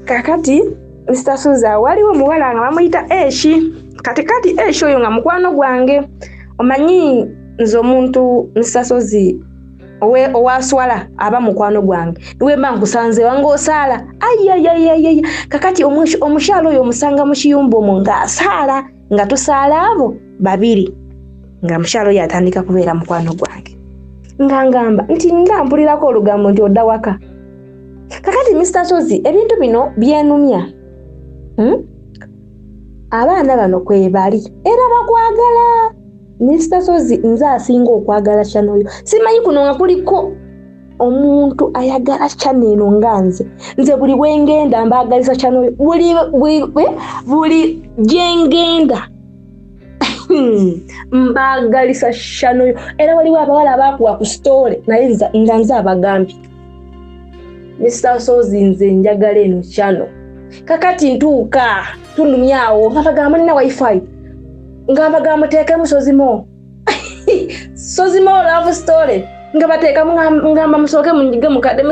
kakati Mr. Suza waliwo muwala nga bamuyita Eshi kati Eshi oyo nga mukwano gwange omanyi nze omuntu Mr. Suza owaswala aba mukwano gwange niwe mba nkusanze wange osaala ayayayayaya kakati omukyalo oyo omusanga mu kiyumba omwo ng'asaala nga tusaala abo babiri nga mukyalo oyo atandika kubeera mukwano gwange nga ngamba nti nga mpulirako olugambo nti odda waka kakati Mr. Suza ebintu bino byenumya abaana bano kwe bali era bakwagala Mr. Suza nze asinga okwagala channel oyo simanyi kuno nga kuliko omuntu ayagala channel eno nga nze buli bwengenda mbagalisa channel buli jengenda mbagalisa channel era waliwo abawala abakuwa ku story naye nga nze abagambye Mr. Suza nze njagala eno channel kakati ntuuka tunumyawo nga bagamba nina wifi nga bagamba teekemu Sozimo love story nga bateekamu ngamba musooke munjige mukadde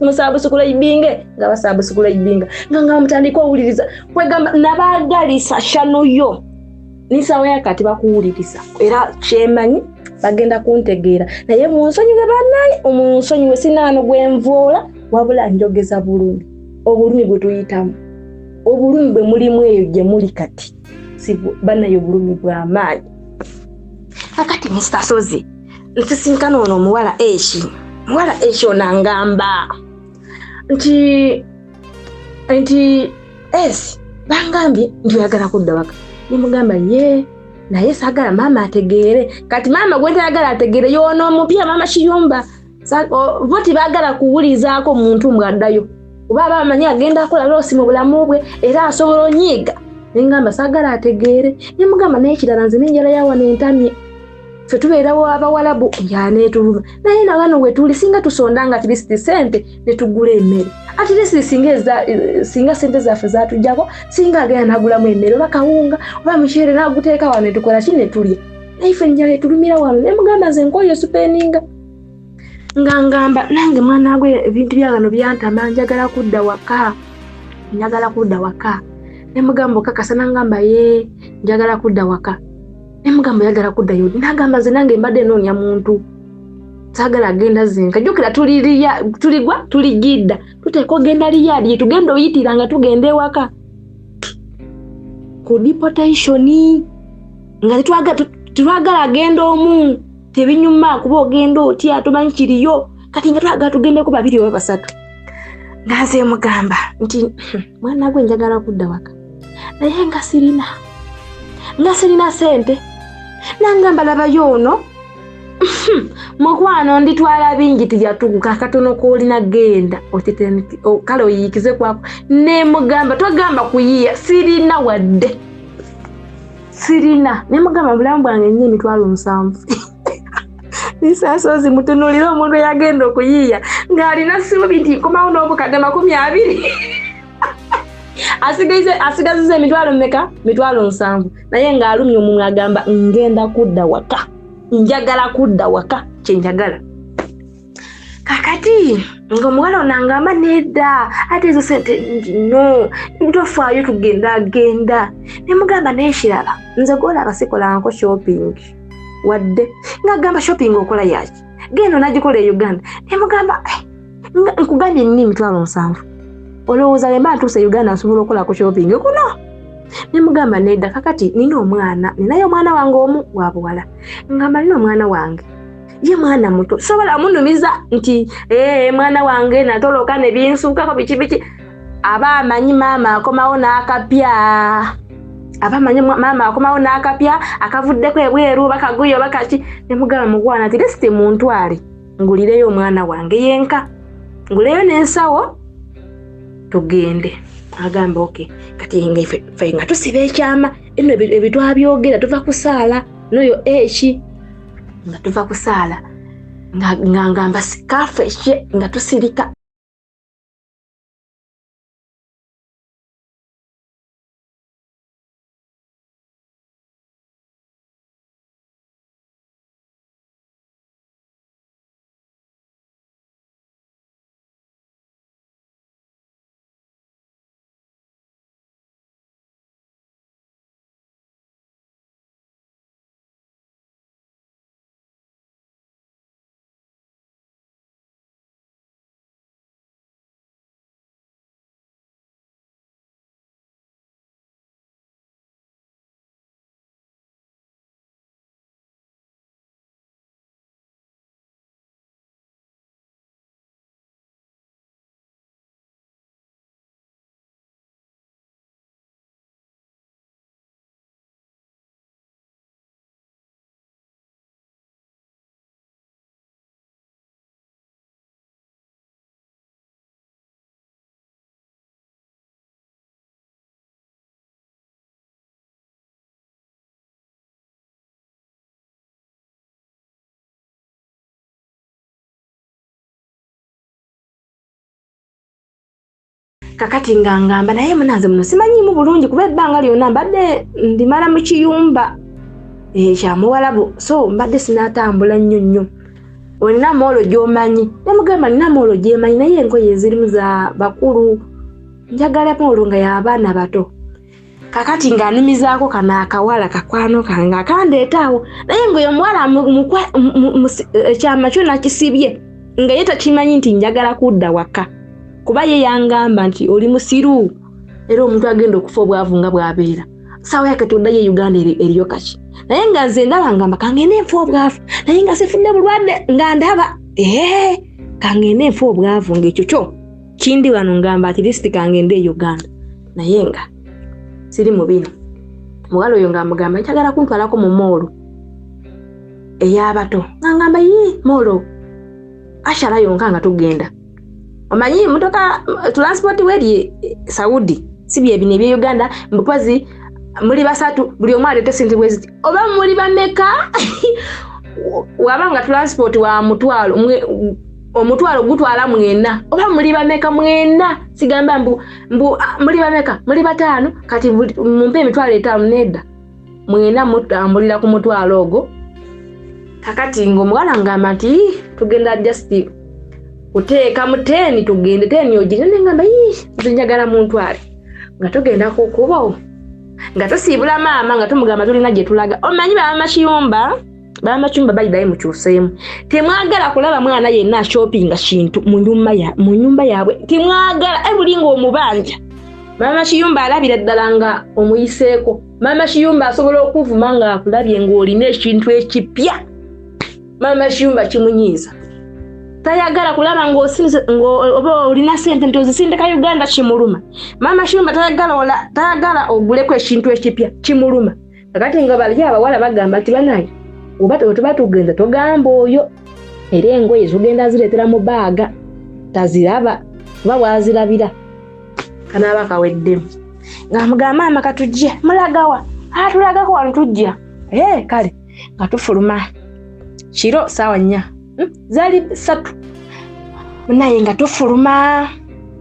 musubscribinge nga basubscribinga nga mutandika owuliriza kwegamba nabagalisa channel yo nisawo yakati bakuwuliriza era kyemanyi bagenda kuntegeera naye munsonyiwe bannaye omunsonyiwe sinaano gwenvoola wabula njogeza bulumi obulumi bwe tuyitamu obulumi bwe mulimu eyo gye muli kati sibu bannaye obulumi bw'amaanyi kakati Mr. Suza nsisinkana ono omuwala Eshi onangamba nti esi bangambye nti oyagala kudda waka nimugamba ye naye saagala maama ategeere kati maama gwe tayagala ategeere yoona omupya maama kiyumba bo tibaagala kuwulizaako muntu mbwaddayo oba bamanyi agenda akola loosi mu bulamu bwe era asobola onyiiga nengamba saagala ategeere nimugamba naye ekirala nze n'enjala yawana entamye ffe tubeerawo abawalabu yaneetuluma naye nabano we tuli singa tusonda nga tirisiti sente ne tugula emmere ati lisi singa sente zaffe zatujjako singa agenda nagulamu emmere oba kawunga oba muceere naguteeka wano ne tukola ki ne tulya naye ffe enjala etulumira wano nemugamba nze nkoyo supeeninga nga ngamba nange mwana gwe ebintu byagano byantama njagala kudda waka nemugamba okakasa nangamba ye njagala kudda waka nemugamba yagala kuddayo nagamba nze nange mbadde noonya muntu saagala agenda zenka jjukira tuligidda tuteeka ogenda liyaadi tugenda oyitira nga tugenda ewaka ku deportation nga tetwagala agenda omu tebinyuma kuba ogenda otya tumanyi kiriyo kati nga twagala tugendeko babiri oba basatu nga nze mugamba nti mwana gwe njagala kudda waka naye nga sirina sente nangamba labayo ono mukwano nditwala bingi tijatuuka katono koolina genda kale oyiikize kwako nemugamba togamba kuyiiya sirina wadde nemugamba bulamu bwange nnyo emitwalo 7 Mr. Suza mutunuulire omuntu eyagenda okuyiiya ng'alina ssuubi nti nkomawo n'obukadde 20 asigaziza emitwalo mmeka? Mitwalo 7 naye ng'alumye omumwe agamba ngenda kudda waka njagala kudda waka kyenjagala kakati ng'omuwala onangamba nedda ate ezo sente no tofaayo tugenda nemugamba n'ekirala nze gwolaba sikolanko shopping wadde ng'agamba shopping okola yaki genda nagikola e Uganda nemugamba nkugambye nnina emitwalo 7 olowooza lemba ntuuse Uganda nsobola okukola ku shopping kuno nemugamba nedda kakati ninayo omwana wange omu wa buwala ngamba nina omwana wange ye mwana muto sobola munumiza nti mwana wange natoloka ne binsuukako biki aba amanyi maama akomawo n'akapya akavuddeko ebweru bakaguyo bakaki nemugamba mugwana ati lesite muntwale ngulireyo omwana wange yenka nguleyo n'ensawo tugende agamba okay kati ffe nga tusiba ekyama eno ebitwabyogera tuva kusaala noyo Eshi nga tuva kusaala nga ngamba sikafeshe nga tusirika kakati ngamba naye munaze muno simanyi mu bulungi kuba ebbanga lyonna mbadde ndimala mu kiyumba kya Muwarabu, so mbadde sinatambula nnyo. Olina moolo gy'omanyi. Namugamba nina moolo gyemanyi naye engoye ezirimu za bakulu. Njagala moolo nga y'abaana bato. Kakati ng'anumizaako kano akawala kakwano kange akandeetaawo. Naye ng'oyo omuwala ekyama kyo nakisibye nga ye takimanyi nti njagala kudda waka. Kuba ye yangamba nti oli musiru era omuntu agenda okufa obwavu nga bw'abeera. Sawa yake tuddayo Uganda eriyo kaki. Naye nga nze ndaba ngamba kangende nfa obwavu. Naye nga sifudde bulwadde nga ndaba kangende nfa obwavu ng'ekyo kyo kindi wano ngamba at least kangende e Uganda. Naye nga siri mu bino. Muwala oyo ng'amugamba nkyagala kuntwalako mu moolo ey'abato. Ngamba moolo ashala yonka nga tugenda. Omanyi motoka transport weri Saudi si bye bino ebye Uganda mpozi muri basatu buli omu alete sente bwezi oba muri bameka wabanga transport wa mutwalo omutwalo gutwala mwena oba muri bameka mwena sigamba mbu muri bameka muri batano kati mumpe emitwalo 5 nedda mwena mutambulira ku mutwalo ogo. Kakati ng'omuwala ngamba nti tugenda just kuteeka mu 10 tugende 10 ogine ngamba nze njagala muntu ali nga tugenda kukubawo nga tusiibula maama nga tumugamba tulina gye tulaga. Omanyi bamachumba bayidaye mukyuseemu temwagala kulaba mwana yenna shopping kintu mu nyumba yaabwe temwagala ebulinga omubanja. Mama kiyumba alabira ddala nga omuyiseeko. Mama kiyumba asobola okuvuma nga akulabye ng'olina ekintu ekipya. Mama kiyumba kimunyiiza. Tayagala kulaba oba olina sente nti ozisindika Uganda kimuluma. Mama kiyumba tayagala oguleko ekintu ekipya kimuluma. Kakati nga bali abawala bagamba nti banaye oba tuba tugenda togamba oyo era engoye zigenda zireetera mu baaga taziraba kuba wazirabira kanaaba kaweddemu. Ng'amugamba maama katujje mulagawa tulagako wano tujja kale nga tufuluma kiro saawa 4 zali 3 naye nga tufuluma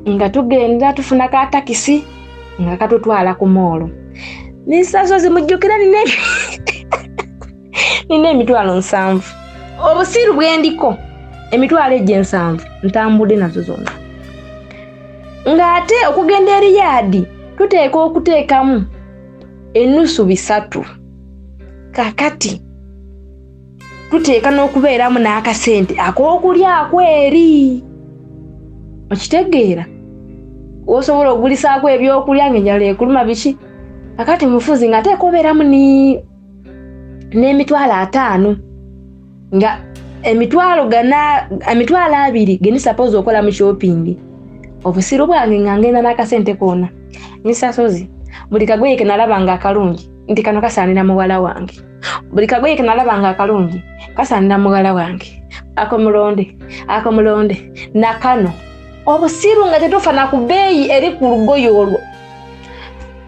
nga tugenda tufuna ka takisi nga katutwala ku moolo. Nisasozi mujjukira nine emitwalo 7 obusiru bwendiko emitwalo egye 7 ntambudde nazo zonna. Ng'ate okugenda eri yaadi tuteeka okuteekamu ennusu 3. Kakati tuteeka n'okubeeramu n'akasente ak'okulya akweri. Okitegeera osobola okugulisaako ebyokulya ng'enjala ekuluma biki. Kakati mufuzi ng'ateeka obeeramu n'emitwalo 5 nga emitwalo 2 geni suppose okola mu shopping. Obusiru bwange nga ngenda n'akasente koona. Nisasozi buli kagoye ke nalabanga akalungi nti kano kasaanira muwala wange. Buli kagoye ke nalabanga akalungi kasaanira muwala wange. Ako mulonde na kano obusiru nga tetufana ku bbeeyi eri ku lugoye olwo.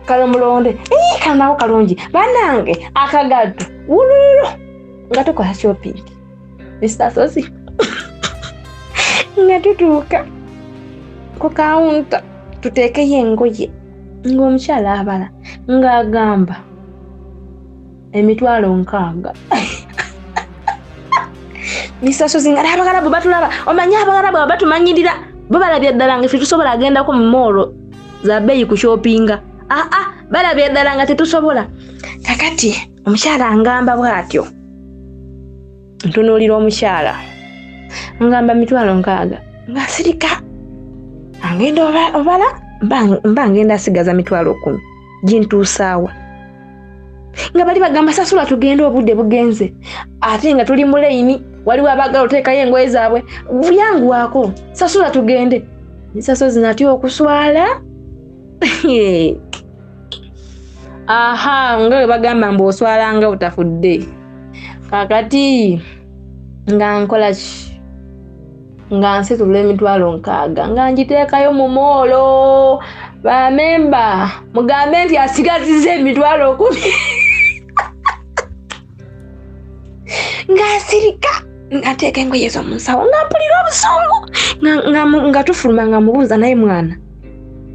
Kalo mulonde kanawo kalungi banange akagatto wululu nga tukola shopping. Nisasozi nga tutuuka ku kaunta tuteekeyo engoye ng'omukyala abala ng'agamba emitwalo 6. Nisasozi nga abagarabu batulaba omanyi abagarabu batumanyirira balabye ddala nga ffe tusobola agendako mu moolo za bbeeyi ku shoppinga. Balabye ddala nga tetusobola. Kakati omukyala angamba bw'atyo ntunuulira omukyala ngamba mitwalo 6 nga sirika angenda obala mba ngenda asigaza mitwalo 10 gintuusaawa. Nga bali bagamba sasula tugenda obudde bugenze ate nga tuli mu layini waliwo abagala oteekayo engoye zaabwe buyanguwaako sasula tugende. Nisasozi natya okuswala nga bagamba mbu oswala nga utafudde. Kakati nga nkola ki nga nsitula emitwalo 6 nga ngiteekayo mu moolo. Bamemba mugambe nti asigaziza emitwalo 10 nga nsirika nga nteeka engoye zo mu nsawo nga mpulira obusungu nga tufuluma nga mubuuza naye mwana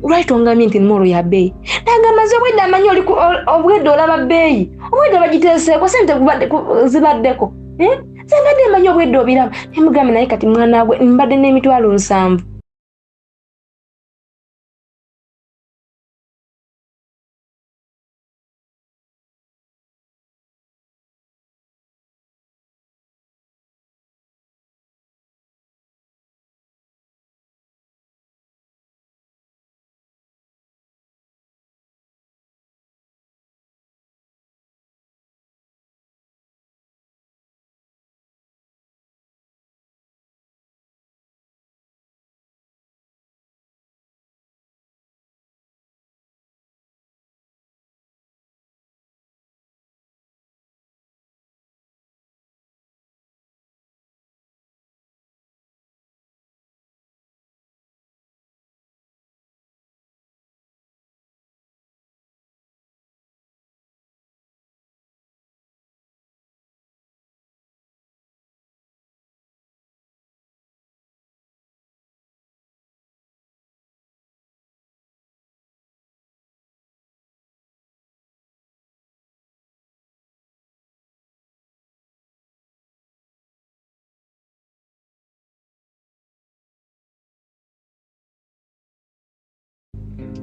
lwaito ngamye nti mmolo ya bbeeyi nagamaze obwedda amanyi oli obwedda olaba bbeeyi obwedda bagiteeseeko sente zibaddeko zembadde manyi obwedda obiraba nemugambe naye kati mwana gwe mbadde n'emitwalo 7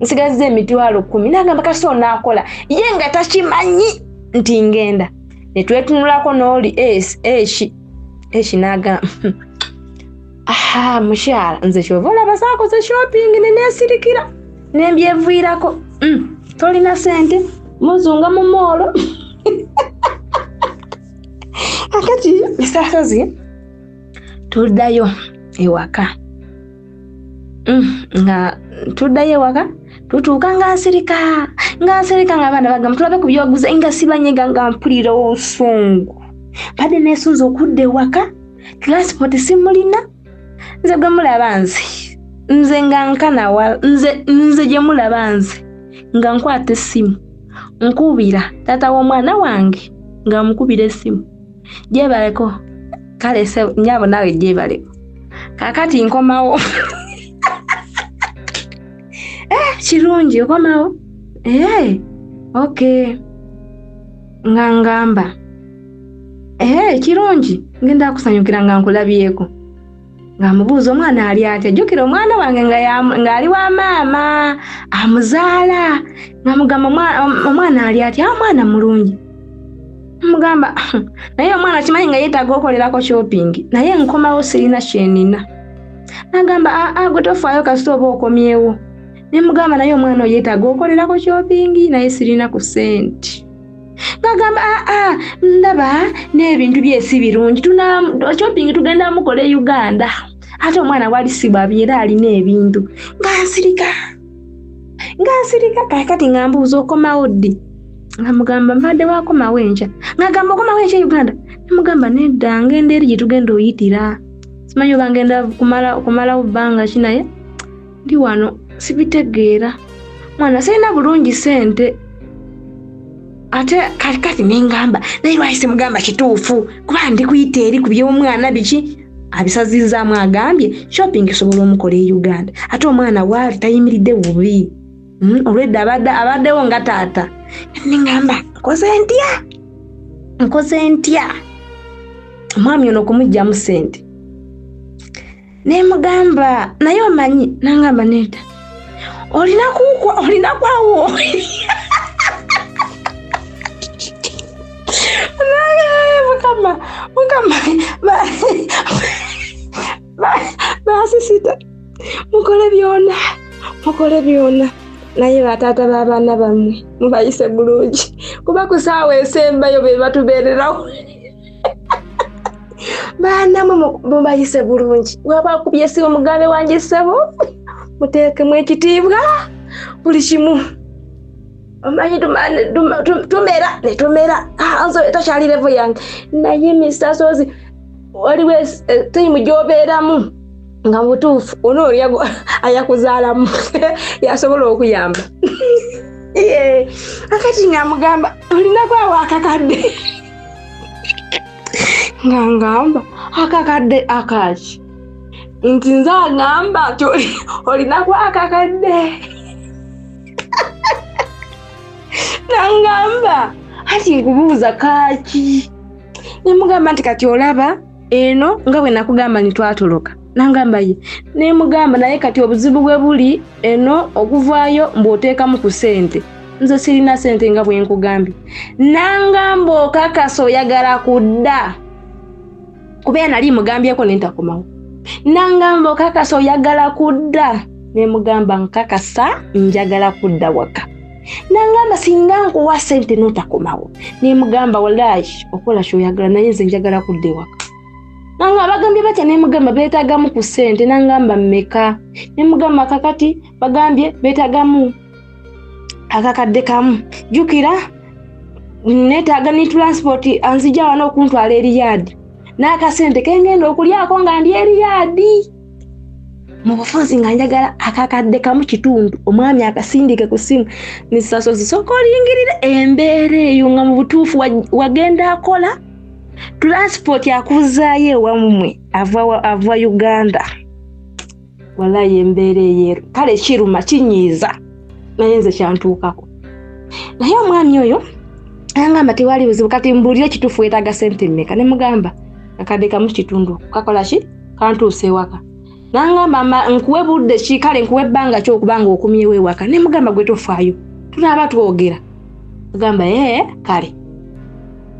nsigaziza emitwalo 10 nagamba kasito naakola ye nga takimanyi nti ngenda netwetunulako n'oli eshi nagamba mukyala nze kyova olaba saakoze shopping neneesirikira nembyevuirako tolina sente muzunga mu moolo akati bisasozi tuddayo ewaka nga tuddayo ewaka tutuuka nga nsirika ng'abaana bagamba tulabe ku byoguze nga sibanyega nga mpulira obusungu badde neesunza okudda ewaka transport simulina nze gwe mulaba nze nga nkanawala nze gye mulaba nze nga nkwata essimu nkubira taata w'omwana wange nga mukubira essimu gyebaleko kale nyabo nawe gyebaleko kakati nkomawo kirungi okomawo okay nga ngamba kirungi ngenda kusanyukira nga nkulabyeko nga mubuuza omwana ali atya jjukira omwana wange nga ali wa maama amuzaala nga mugamba omwana ali atya omwana mulungi mugamba naye omwana kimanyi nga yeetaaga okolerako shopping naye nkomawo sirina kyenina nagamba gwe tofaayo kasita oba okomyewo nemugamba naye omwana yeetaaga okolerako shopping naye sirina ku sente ngagamba ndaba n'ebintu byesi birungi shopping tugenda mukola e Uganda ate omwana wali sibwabi era alina ebintu ngansirika kakati nga mbuuza okomawo ddi nga mugamba mbadde wakomawo enkya ngagamba okomawo enkya e Uganda nemugamba nedda ngenda eri gye tugenda oyitira simanyi oba ngenda kumalawo bbanga ki naye ndi wano sibitegeera mwana sirina bulungi sente ate kati nengamba naye lwahise mugamba kituufu kuba ndi kuyita eri ku by'omwana biki abisazizaamu agambye shopping esobola omukola e Uganda ate omwana waali tayimiridde bubi olwedda abaddewo nga taata nengamba nkoze ntya omwami ono okumugyamu sente nemugamba naye omanyi nangamba nedda olina kwawo mukama basisita mukole byonna naye bataata b'abaana bammwe mubayise bulungi kuba ku saawa esembayo be batubeererawo baanamwe mubayise bulungi waba akubye esimu mugambe wange ssebo muteekemu ekitiibwa buli kimu omanyi tumera netumera nze takyali levo yange naye Mr. Sozi waliwo ttiimu gy'obeeramu nga mutuufu onoolya ayakuzaalamu yasobola okuyamba akati nga mugamba olinaku awo akakadde nga ngamba akakadde akaki nti nze agamba nti olinaku akakadde Nengamba ati nkubuuza kaaki. Nemugamba nti kati olaba eno nga bwe nakugamba nitwatoloka. Nangamba ye. Nemugamba naye kati obuzibu bwe buli eno okuvaayo mb'oteekamu ku ssente. Nze sirina ssente nga bwe nkugambye. Nangamba okakasa oyagala kudda. Kubeera nali mugambyeko ne ntakomawo. Nangamba okakasa oyagala kudda. Nemugamba nkakasa njagala kudda waka. Nangamba singa nkuwa ssente n'otakomawo. Nemugamba wallahi okola ky'oyagala naye nze njagala kudda ewaka. Nanga bagambye batya nemugamba beetagamu ku ssente. Nangamba mmeka. Nemugamba kakati bagambye beetagamu akakadde kamu. Jukira neetaaga ni transport anzija wano okuntwala Riyadi. N'akasente kengenda okulyako nga ndi Riyadi. Mu bufunzi nga njagala akakadde kamu kitundu. Omwami akasindike ku ssimu nisaso zisooka olingirire embeera eyo nga mu butuufu wagenda akola transport yakuzaayo ewamwe ava Uganda. Wallahi embeera eyeero kale kiruma kinyiiza naye nze kyantuukako. Naye omwami oyo angamba tewali buzibu kati mbuulire kituufu weetaaga ssente mmeka. Ne mugamba akadde kamu kitundu kakola ki kantuuse ewaka. Nangamba nkuwe budde ki kale nkuwe ebbanga ky'okubanga okumyewo ewaka. Ne mugamba gwe tofaayo tunaaba twogera. Mugamba kale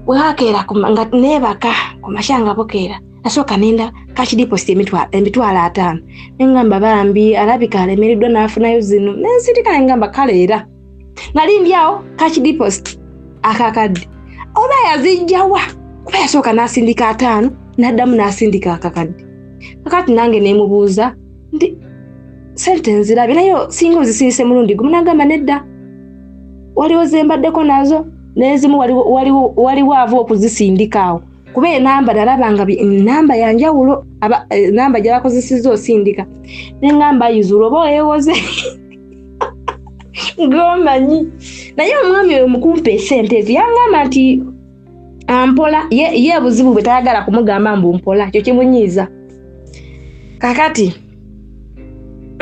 wehakeera nga neebaka ku masyanga bukeera nasooka nenda cash deposit emitwalo 5. Nengamba bambi alabika alemereddwa n'afunayo zino. Nensirika nengamba kale era nali ndi awo cash deposit akakadde oba yazijjawa kuba yasooka n'asindika 5 n'addamu n'asindika akakadde. Kakati nange nemubuuza ndi ssente nzirabye naye singa ozisirise mulundi gumu. Nagamba nedda waliwo zembaddeko nazo n'ezimu waliwo ava okuzisindikaawo kuba enamba nalabanga namba yanjawulo namba gyabakozesezza osindika. Nengamba yizula oba weewoze ng'omanyi. Naye omwami oyo mukumpa essente ezo yangamba nti ampola ye buzibu bwe tayagala kumugamba mbu mpola kyo kimunyiiza. Kakati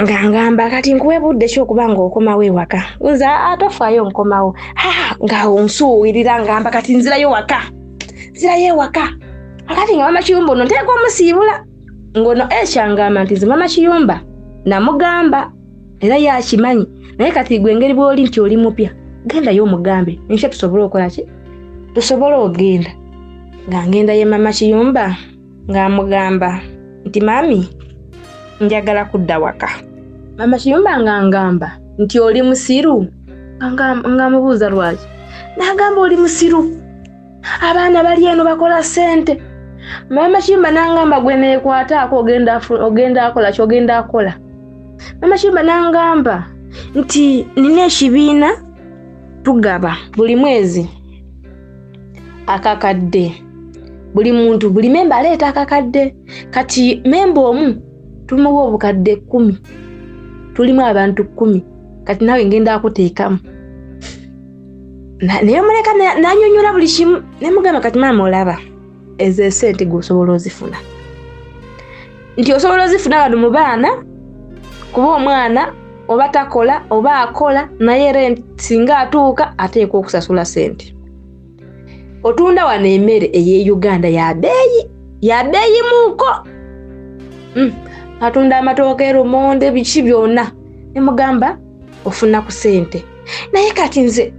ngangamba kati nkuwe budde ki okubanga okomawo ewaka. Nze atofaayo nkomawo nga onsuuwirira ngamba kati nzirayo waka akati nga mama Kiyumba ono nteeka omusiibula ngono ekyangamba nti nze mama Kiyumba namugamba era yakimanyi naye kati gwe engeri bw'oli nti oli mupya gendayo omugambe nshe tusobole okukola ki tusobole ogenda. Nga ngenda ye mama Kiyumba nga mugamba nti mami njagala kudda waka. Mama Kiyumba nga ngamba nti oli musiru. Nga mubuuza lwaki. Nagamba oli musiru abaana bali eno bakola ssente. Mama Kiyumba nangamba gwe neekwataako ogenda akola ky'ogenda akola. Mama Kiyumba nangamba nti nina ekibiina tugaba buli mwezi akakadde. Buli muntu buli memba aleeta akakadde. Kati memba omu tumuwa obukadde 10. Tulimu abantu 10. Kati nawe ngenda akuteekamu. Naye muleka nanyonyola buli kimu. Ne mugamba kati maama olaba ezo essente gw'osobola ozifuna. Nti osobola ozifuna wano mu baana kuba omwana oba takola oba akola naye rent singa atuuka ateekwa okusasula ssente. Otunda wano emmere ey'e Uganda ya bbeeyi muuko. Atunda amatooke lumonde biki byonna. Ne mugamba ofuna ku ssente. Naye kati nze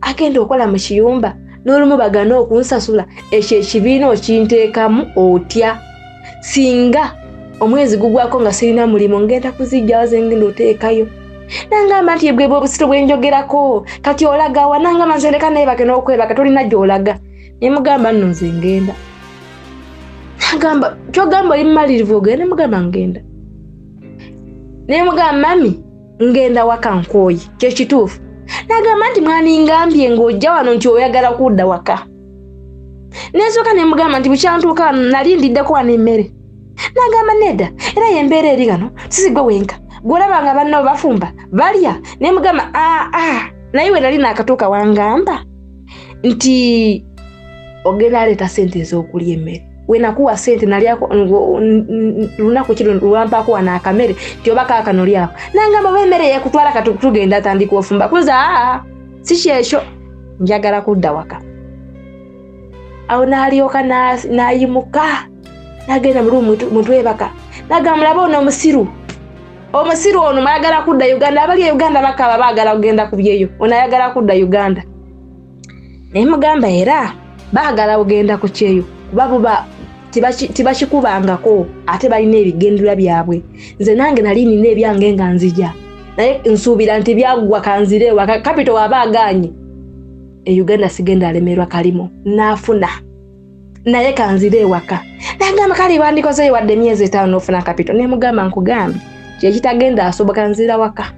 agenda okola mu Kiyumba n'olumu bagana okunsasula ekyo ekibiina okinteekamu otya. Singa omwezi gugwako nga sirina mulimu ngenda kuzijjawo ze ngenda oteekayo. Nangamba nti bwe obusito bwenjogerako kati olaga wa. Nangamba nze leka naye bakena okwebaka tolina gy'olaga. Ne mugamba nno nze ngenda. Nagamba kyogamba oli mmalirivu ogenda. Ne mugamba ngenda. Ne mugamba mami ngenda waka nkooyi kye kituufu. Nagamba nti mwani ngambye ng'ojja wano nti oyagala kudda waka. Nesooka ne mugamba nti bukyantuuka nali ndiddeko wano emmere. Nagamba nedda era y'embeera eri gano sisigwe wenka. Gw'olabanga bannawo bafumba balya. Ne mugamba naye we nali naakatuuka wangamba nti ogenda aleeta ssente ez'okulya emmere. We nakuwa ssente nalyako lunaku kiro lwampaako wano akamere nti oba kaakano lyako. Nangamba oba emmere yeekutwala kati tugenda atandika ofumba. Kuza si kyekyo njagala kudda waka. Awo n'alyoka n'ayimuka n'agenda mu luumu mutwebaka n'agamulaba ono omusiru ono mwayagala kudda Uganda. Abali e Uganda bakaba baagala kugenda ku byeyo, ono ayagala kudda Uganda. Naye mugamba era baagala kugenda ku kyeyo kuba buba tibakikubangako ate balina ebigendera byabwe. Nze nange nali nina ebyange nga nzija naye nsuubira nti byagwa kanzire waka kapito wabaaganye e Uganda sigenda alemerwa kalimo nafuna naye kanzire waka nagamba kali bandikoze wadde myezi 5 ofuna kapito. Ne mugamba nkugambe kye kitagenda asoboka nzira waka.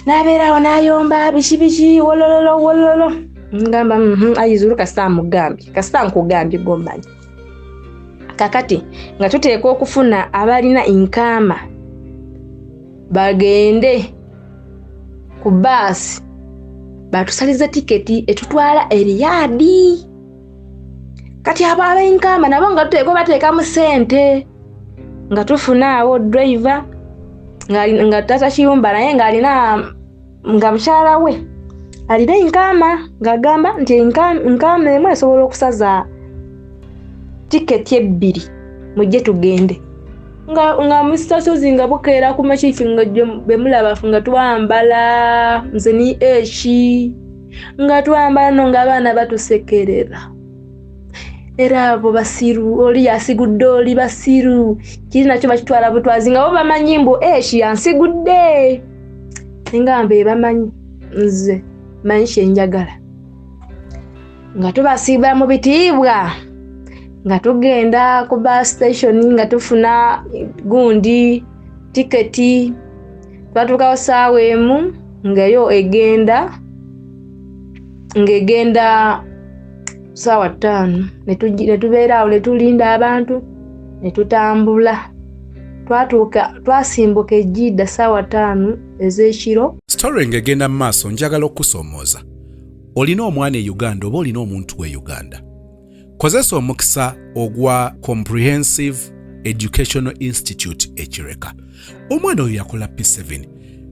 Nabeerawo n'ayomba biki wolololo ngamba ayizuru kasita nkugambye gommanyi kakati nga tuteeka okufuna abalina inkama bagende ku baasi batusalize tiketi etutwala Eriyadi. Kati abo ab'inkama nabo nga tuteeka bateekamu ssente nga tufunaawo driver nga tata Kiyumba naye ng'alina nga mukyala we alina inkama ng'agamba nti inkama emu esobola okusaza tiketi 2 mujje tugende nga musitasozi nga bukeera ku makiifi nga bemulaba nga twambala nze ni eshi nga twambala no nga abaana batusekerera. Era abo basiru oli yasigudde oli basiru kiri nakyo bakitwala butwazi nga bo bamanyi mbu eshi yansigudde engambe bamanyi nze manyi kyenjagala nga tubasiiba mu bitiibwa nga tugenda ku bus station nga tufuna gundi tiketi twatuukawo ssaawa emu nga yo egenda ssaawa 5 ne tubeera awo ne tulinda abantu ne tutambula twasimbuka ejjidda ssaawa 5 ez'ekiro. Story ng'egenda mu maaso njagala okusoomooza. Olina omwana e Uganda oba olina omuntu we Uganda. Kozesa omukisa ogwa Comprehensive Educational Institute Ekireka. Omwana oyo yakola P7.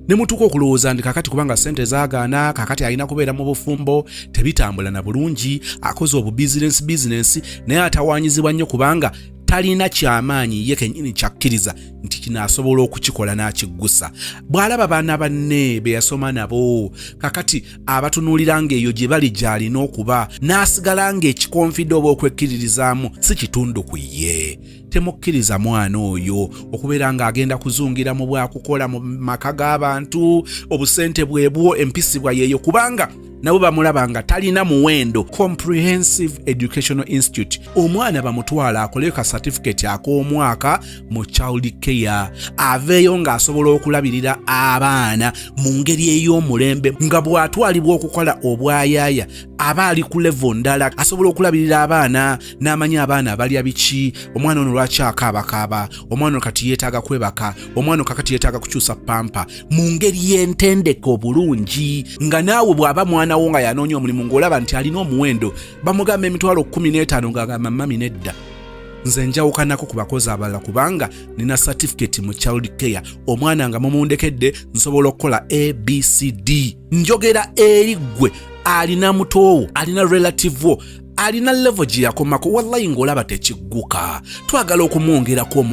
Ne mutuuka okulowooza ndi kakati kubanga ssente zaagaana kakati alina kubeera mu bufumbo tebitambula na bulungi akoze obubizinesi naye atawaanyizibwa nnyo kubanga talina kyamaanyi ye kennyini kyakkiriza nti kinaasobola okukikola n'akiggusa. Bw'alaba baana banne be yasoma nabo kakati abatunuulira ng'eyo gye bali gy'alina okuba n'asigala ng'ekikonfidde oba okwekkiririzaamu si kitundu ku ye. Temukkiriza mwana oyo okubeera ng'agenda kuzungira mu bwakukola mu maka g'abantu obusente bwebwo empisibwa yeeyo kubanga nabo bamulaba nga talina muwendo. Comprehensive Educational Institute omwana bamutwala akoleyo ka certificate ak'omwaka mu child care aveeyo ng'asobola okulabirira abaana mu ngeri ey'omulembe nga bw'atwalibwa okukola obwayaaya aba ali ku level ndala asobola okulabirira abaana n'amanya abaana abalya biki omwana ono lwaki akaabakaaba omwana ono kati yeetaaga kwebaka omwana ono kakati yeetaaga kukyusa pampa mu ngeri y'entendeke obulungi nga naawe bw'aba mwana wo nga yanoonya omulimu ng'olaba nti alina omuwendo bamugamba emitwalo 15 ng'agamba mami nedda nze njawukanako ku bakozi abalala kubanga nina certificate mu child care omwana nga mumundekedde nsobola okukola ABCD. Njogera eri ggwe alina mutoowo alina relative wo alina level gye yakomako wallahi ng'olaba tekigguka twagala okumwongerako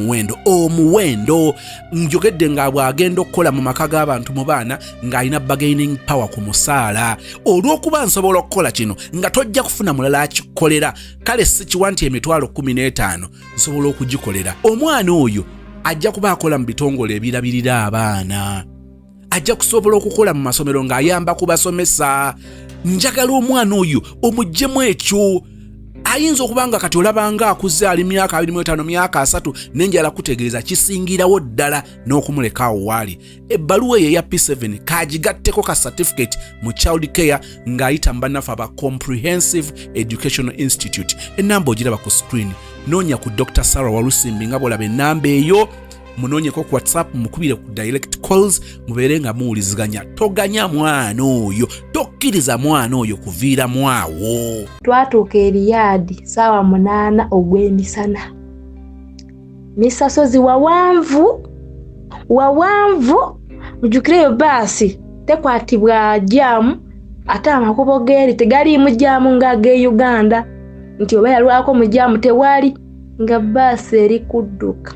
omuwendo njogedde nga bw'agenda okukola mu maka g'abantu mu baana ng'alina bargaining power ku musaala olw'okuba nsobola okukola kino nga tojja kufuna mulala akikolera kale si kiwa nti emitwalo 15 nsobola okugikolera. Omwana oyo ajja kuba akola mu bitongole ebirabirira abaana ajja kusobola okukola mu masomero ng'ayamba kubasomesa. Njagala omwana oyo omuggyemu ekyo ayinza okubanga kati olabanga akuze ali myaka 25 myaka 3 nenjala kutegeeza kisingirawo ddala n'okumuleka awo waali. Ebbaluwa eyo eya P7 kagigatteko ka certificate mu child care ng'ayita mu bannafu aba Comprehensive Educational Institute. Ennamba ogiraba ku screen noonya ku Dr. Sarah Walusimbi nga bw'olaba ennamba eyo munoonyeko ku WhatsApp mukubire ku direct calls mubeere nga muwuliziganya. Toganya mwana oyo tokkiriza mwana oyo kuviira mwawo. Twatuuka Eriyadi ssaawa 8 ogw'emisana. Misasozi wawanvu mujjukireyo baasi tekwatibwa jamu ate amakubo geri tegali mu jamu nga ge Uganda nti oba yalwako mu jamu tewali nga basi eri kudduka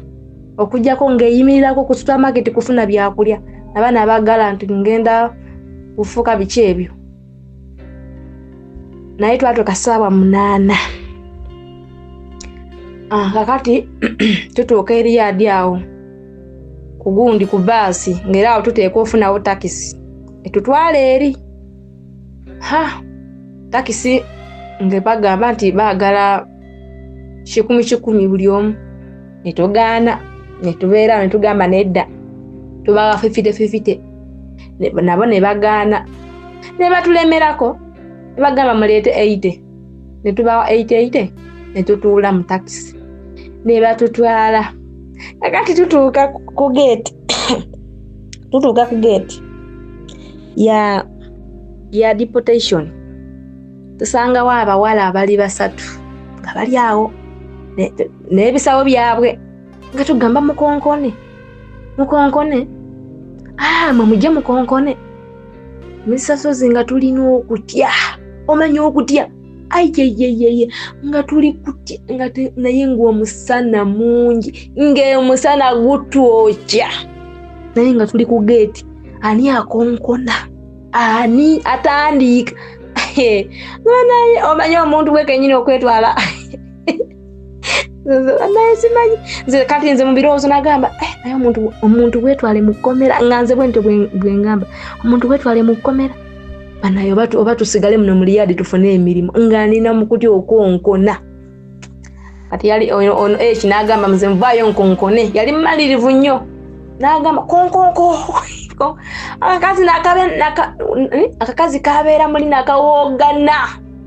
okujjako ng'eyimirirako ku supermarket kufuna byakulya abaana abagala nti ngenda kufuka biki ebyo naye twatuuka ssaawa 8 kakati tutuuka eri yadi awo kugundi ku baasi ng'era awo tuteeka ofunawo takisi etutwala eri takisi ng'ebagamba nti baagala 10 buli omu netugaana netubeera netugamba nedda tubawa 50 nabo ne bagaana ne batulemerako ne bagamba muleete 80 ne tubawa 80 ne tutuula mu taxi ne batutwala kakati tutuuka ku gate ya deportation tusangawo abawala abali 3 nga bali awo n'ebisawo byabwe nga tugamba mukonkone mwe mujje mukonkone misasozi nga tulina okutya omanya okutya ayeyeyeye nga tuli kutya nga naye ng'omusana mungi ng'omusana gutwokya naye nga tuli ku gate ani akonkona ani atandika naye omanya omuntu we kenyini okwetwala naye simanyi nze kati nze mu birowoozo nagamba naye omuntu wetwale mu kkomera nga nze bwente bwengamba omuntu wetwale mu kkomera banaye oba tusigale muno mu liyadi tufune emirimu nga nina mu kutya okonkona kati yali ono nagamba nze muvaayo nkonkone yali mmalirivu nnyo nagamba konkonko akakazi kabeera muli nakawoogana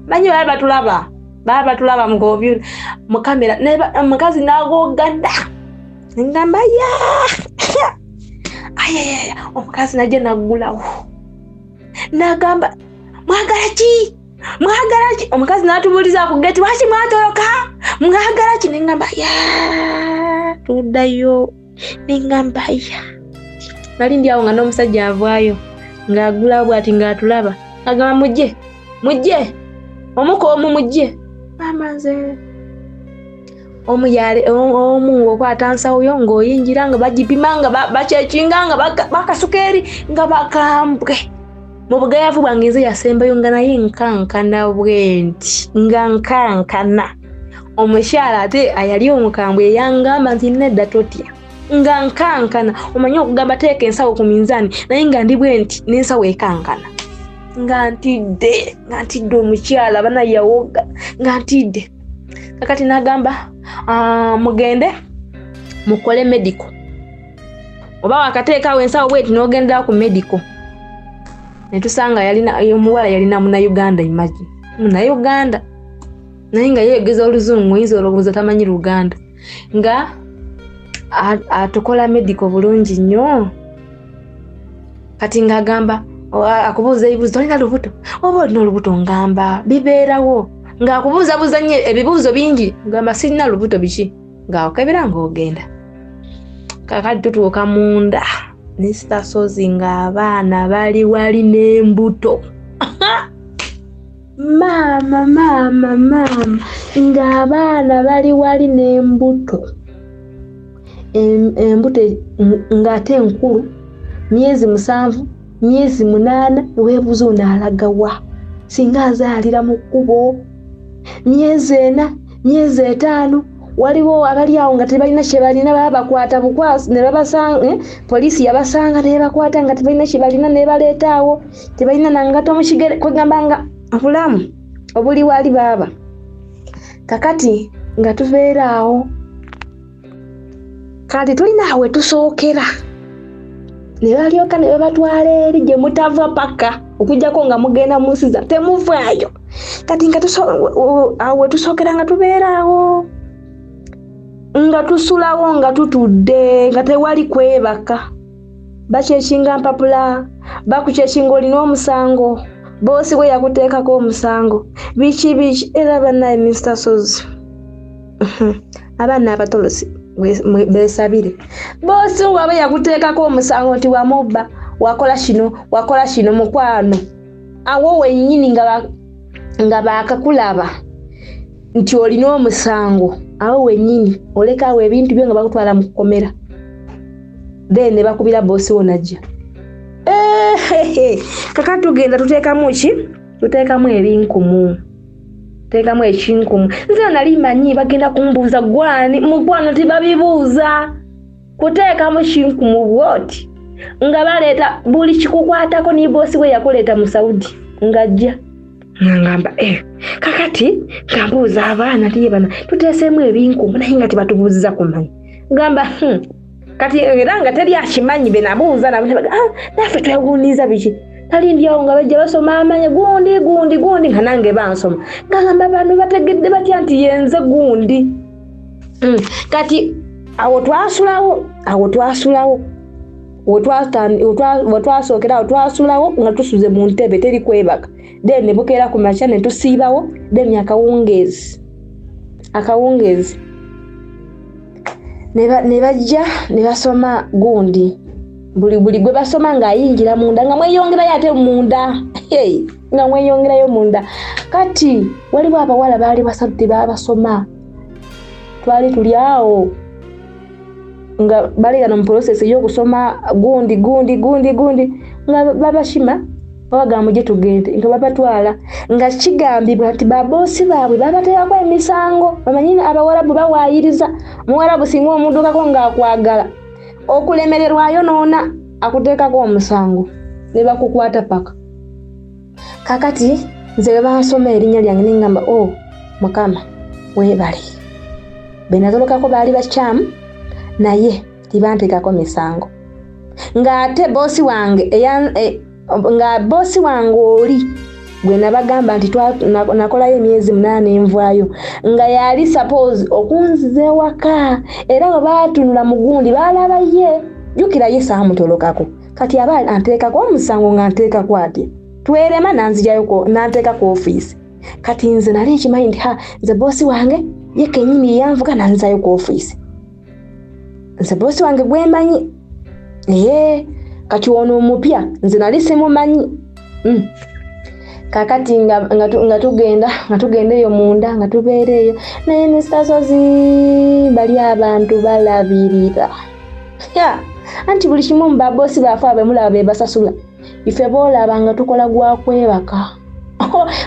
manyi baba batulaba mu computer mu kamera omukazi nagoogana ngamba omukazi najja naggulawo nagamba mwagala ki omukazi natubuuliza ku gate waki mwatoloka mwagala ki nengamba tuddayo nengamba nali ndi awo nga n'omusajja avaayo ng'agulawo bw'ati ng'atulaba agamba mujje omuko omu mujje amaze omuyale omu okwata nsawo ng'oyingira nga bagipima nga bakyekinga nga bakasukeri nga bakambwe mu bugayavu bwange nze yasembayo nga naye nkankana bwenti nga nkankana omukyala ate ayali omukambwe eyangamba nti nedda totya nga nkankana omanye okugamba teeka ensawo ku minzaani naye nga ndi bwenti n'ensawo ekankana nga ntidde omukyala bana yawoga nga ntidde kakati nagamba mugende mukole medical oba wakateekawo ensawo bweti n'ogendera ku medical netusanga omuwala yalina Munauganda imagine Munauganda naye nga yeegeza oluzungu oyinza olowooza tamanyi Luganda nga atukola medical bulungi nnyo kati ng'agamba akubuuza ebibuuzo olina lubuto oba olina olubuto ngamba bibeerawo ng'akubuuzabuuza nnyo ebibuuzo bingi ngamba sirina lubuto biki ng'okebera ng'ogenda kakati tutuuka munda n'esitasozi ng'abaana bali wali n'embuto maama ng'abaana bali wali n'embuto embuto ng'ate enkulu myezi 7 myezi 8 weebuuza onaalagawa singa azaalira mu kkubo myezi 4 myezi 5 waliwo abali awo nga tebalina kye balina baba bakwata bukwasi ne babasanga poliisi yabasanga ne bakwata nga tebalina kye balina ne baleeta awo tebalina nangato mu kigere kwegamba nga obulamu obuli wali baba kakati nga tubeera awo kati tulina awe tusookera ne balyoka ne babatwala eri gye mutava paka okujjako nga mugenda mu nsi za temuvaayo kati nga awe tusookera nga tubeera awo nga tusulawo nga tutudde nga tewali kwebaka bakyekinga mpapula bakukyekinga olina omusango boosi bwe yakuteekako omusango biki era bannaye Mr. Sozi abaana abatolosi besabire boosi wabe yakuteekako omusango nti wamubba wakola kino mukwano awo wennyini nga bakakulaba nti olina omusango awo wennyini olekawo ebintu byo nga bakutwala mu kkomera then ne bakubira bosi wo najja kaka tugenda tuteekamu ebinkumu teekamu ekinkumu nze nali manyi bagenda kumbuuza gwani mukwano tibabibuuza kuteekamu kinkumu bwoti nga baleeta buli kikukwatako ni bosi we yakuleeta mu Saudi ngajja ngamba kakati ngambuuza abaana tiyebana tuteesemu ebinkumu naye nga tibatubuuziza kumanyi ngamba kati era nga teri akimanyi be nabuuza naffe twewuuniza biki talindyawo nga bajja basoma amanya gundi nga nange bansoma ngamba bano bategedde batya nti yenze gundi kati awo twasulawo wetwasookerawo twasulawo nga tusuze mu ntebe teri kwebaka then ne bukeera ku makya ne tusiibawo then akawungeezi ne bajja ne basoma gundi buli gwe basoma ng'ayingira munda nga mweyongerayo ate munda nga mweyongerayo munda kati waliwo abawala baali basatu tebabasoma twali tuli awo nga bali mu process y'okusoma gundi nga babashima babaga muje tugende nga babatwala nga kigambibwa nti babosi baabwe babateekako emisango bamanyini abawarabu bawaayiriza muwarabu singa omuddukako ng'akwagala okulemererwayo noona akuteekako omusango ne bakukwata paka kakati nze bwe bansoma erinnya lyange ne ngamba mukama weebale benazolokako baali bakyamu naye tibanteekako misango ng'ate bosi wange oli gwe nabagamba nti nakolayo emyezi 8 envaayo nga yali suppose okunziza ewaka era bwe baatunula mu gundi baalaba ye jjukira ye saamutolokako kati aba anteekako omusango nga nteekako atya twerema nanzijayo nanteekako ofiisi kati nze nali nkimanyi nti nze bosi wange ye kennyini yanvuga nanzizayo ku ofiisi nze bosi wange gwemanyi kati ono omupya nze nali simumanyi kakati nga tugenda eyo munda nga tubeera eyo naye Mr. bali abantu balabirira anti buli kimu mubabosi baffe abemulaba bebasasula ife boolaba nga tukola gwa kwebaka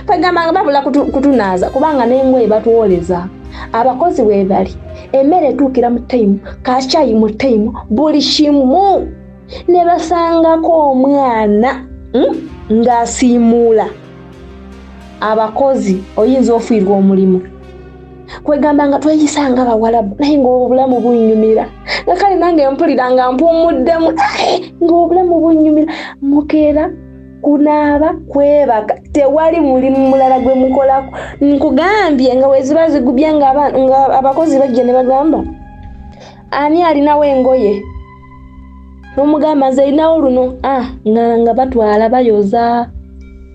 bagambanga babula kutunaaza kubanga n'engoye batuwoleza abakozi weebali emmere etuukira mu taimu kacyayi mu taimu buli kimu ne basangako omwana ng'asiimuula abakozi oyinza ofiirwa omulimu kwegamba nga tweyisanga bawalabu naye ng'obulamu bunnyumira nga kale nange mpulira nga mpuumuddemu ng'obulamu bunnyumira mukeera kunaaba kwebaka tewali mulimu mulala gwe mukolako nkugambye nga weziba zigubye nga abakozi bajja ne bagamba ani alinawo engoye n'omugamba nze alinawo luno nga batwala bayoza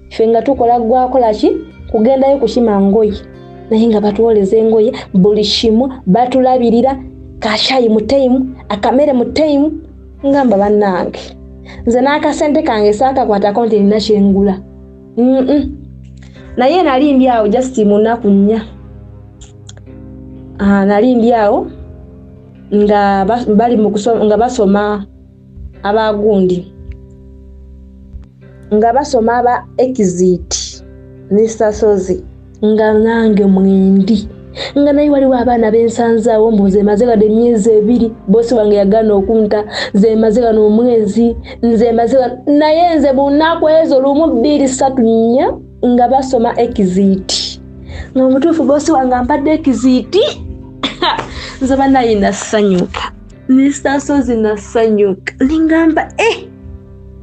ffe nga tukola gwakola ki kugendayo kukima ngoye naye nga batuwoleza engoye buli kimu batulabirira kashayi mu taimu akamere mu taimu ngamba bannange nze n'akasente kange saakakwatako nti nina kyengula naye nali ndi awo just munaku 4 nali ndi awo nga bali nga basoma abagundi nga basoma aba exit Mr. Sozi nga nange mwendi nga naye waliwo abaana b'ensanzaawo mbuze maze gadde emyezi 2 bosi wange yagana okunta ze maze gano omwezi nze maze naye nze bunaku ezo 1 2 3 4 nga basoma exit nga omutuufu bosi wange ampadde exit nze banaye nasanyuka Mr. Sozi nasanyuka ningamba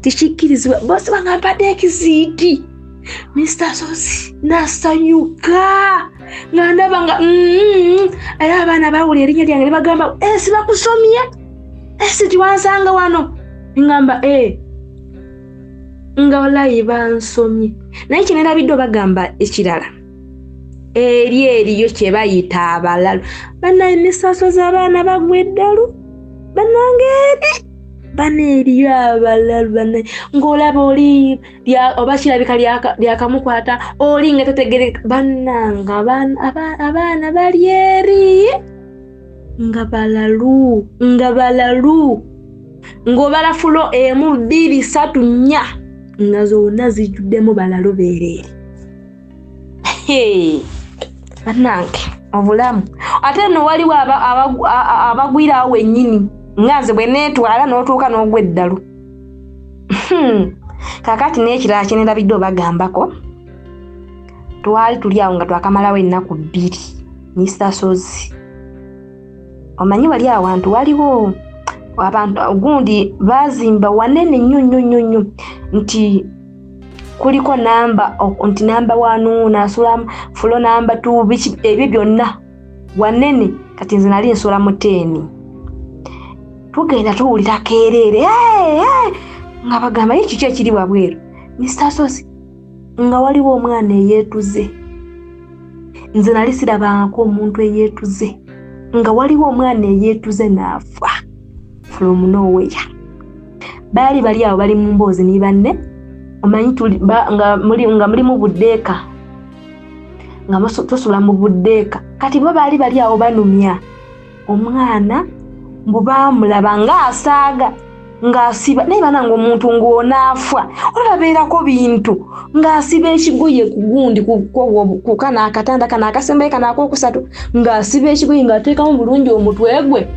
tikikkirizibwa bosi wange ampadde exit Mr. Sozi nasanyuka nga ndaba nga era abaana bawulira erinnya lyange ne bagamba sibakusomye tiwansanga wano ngamba nga walayi bansomye naye kyenerabiddwa bagamba ekirala eriyo kye bayita abalalu bannaye Mr. Sozi abaana bagwa eddalu bannange Baneriyo abalala bane ngolaba oli oba kirabika lyakamukwata oli nga tategereka bannanga abaana bali eri nga balalu ng'obala fulo 1 2 3 4 nga zonna zijjuddemu balalo beereri. Bannange obulamu ate nno waliwo abagwirawo wennyini nga nze bwe neetwala n'otuuka n'ogwa eddalu. Kakati n'ekirala kye nerabidde obagambako, twali tuli awo nga twakamalawo ennaku 2 Mr. Sozi. Omanyi wali awantu waliwo abantu gundi bazimba wanene nnyo nti kuliko namba nti namba 1 nasula fulo namba 2 ebyo byonna wanene. Kati nze nali nsula mu 10. Tugenda tuwulira keerere nga bagamba kiki ekiri wabweru. Mr. Sozi nga waliwo omwana eyeetuze. Nze nali sirabangako omuntu eyeetuze nga waliwo omwana eyeetuze n'afa from nowhere. Bali awo bali mu mboozi ni banne, omanyi nga muli mu buddeeka nga tusula mu buddeeka. Kati bo bali awo banumya omwana mbu baamulaba ng'asaaga ng'asiba naye bananga omuntu ng'onaafa olabeerako bintu ng'asiba ekigoye ku gundi ku kana akatanda kana akasembayo kana akookusatu ng'asiba ekigoye ng'ateekamu bulungi omutwe gwe.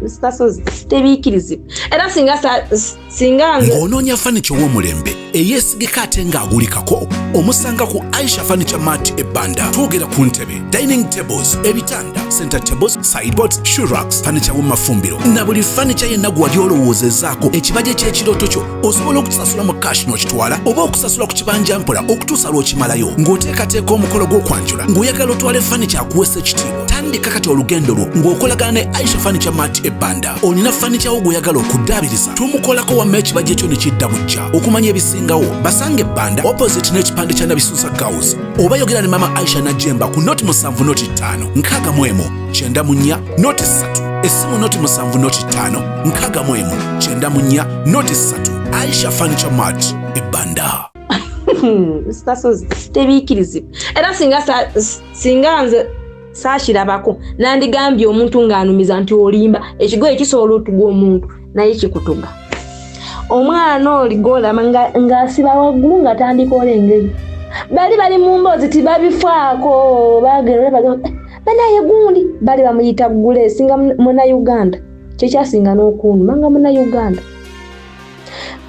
Mr. Sozi tebiikirizibwa. Era singa ng'onoonya furniture w'omulembe eyeesigika ate ng'agulikako omusanga ku Aisha Furniture Mart ebbanda. Twogera ku ntebe, dining tables, ebitanda, center tables, sideboards, shoe racks, furniture w'emafumbiro na buli furniture yenna gwali olowoozezaako ekibajje ky'ekirooto kyo osobola okutusasula mu cash n'okitwala oba okusasula ku kibanja mpola okutuusa lw'okimalayo ng'oteekateeka omukolo gw'okwanjula ng'oyagala otwale furniture akuweesa ekitiibwa. Tandika kati olugendo lwo ng'okolagana ne Aisha Furniture Mart ebbanda. Olina furniture wo gw'oyagala okuddaabiriza tumukolako wamma ekibajje kyo ne kidda bujja. Okumanya ebisingawo basanga ebbanda opposite n'ekipande kya Nabisusa House oba yogera ne mama Aisha Najjemba ku noti 7 noti 5 6 9 noti 3 essimu noti 7 noti 5 6 9 noti 3. Aisha Furniture Mart ebbanda. Mr. Sozi tebiikirizibwa. Era singa nze saakirabako nandigambye omuntu ng'anumiza nti olimba ekigoye kisobola otuga omuntu naye kikutuga. Omwana oli golama ng'asiba waggulu ng'atandika olengeri. Bali mu mboozi tibabifaako bagenda banaye gundi bali bamuyita Gule singa muna Uganda. Kyekyasinga n'okunuma nga muna Uganda.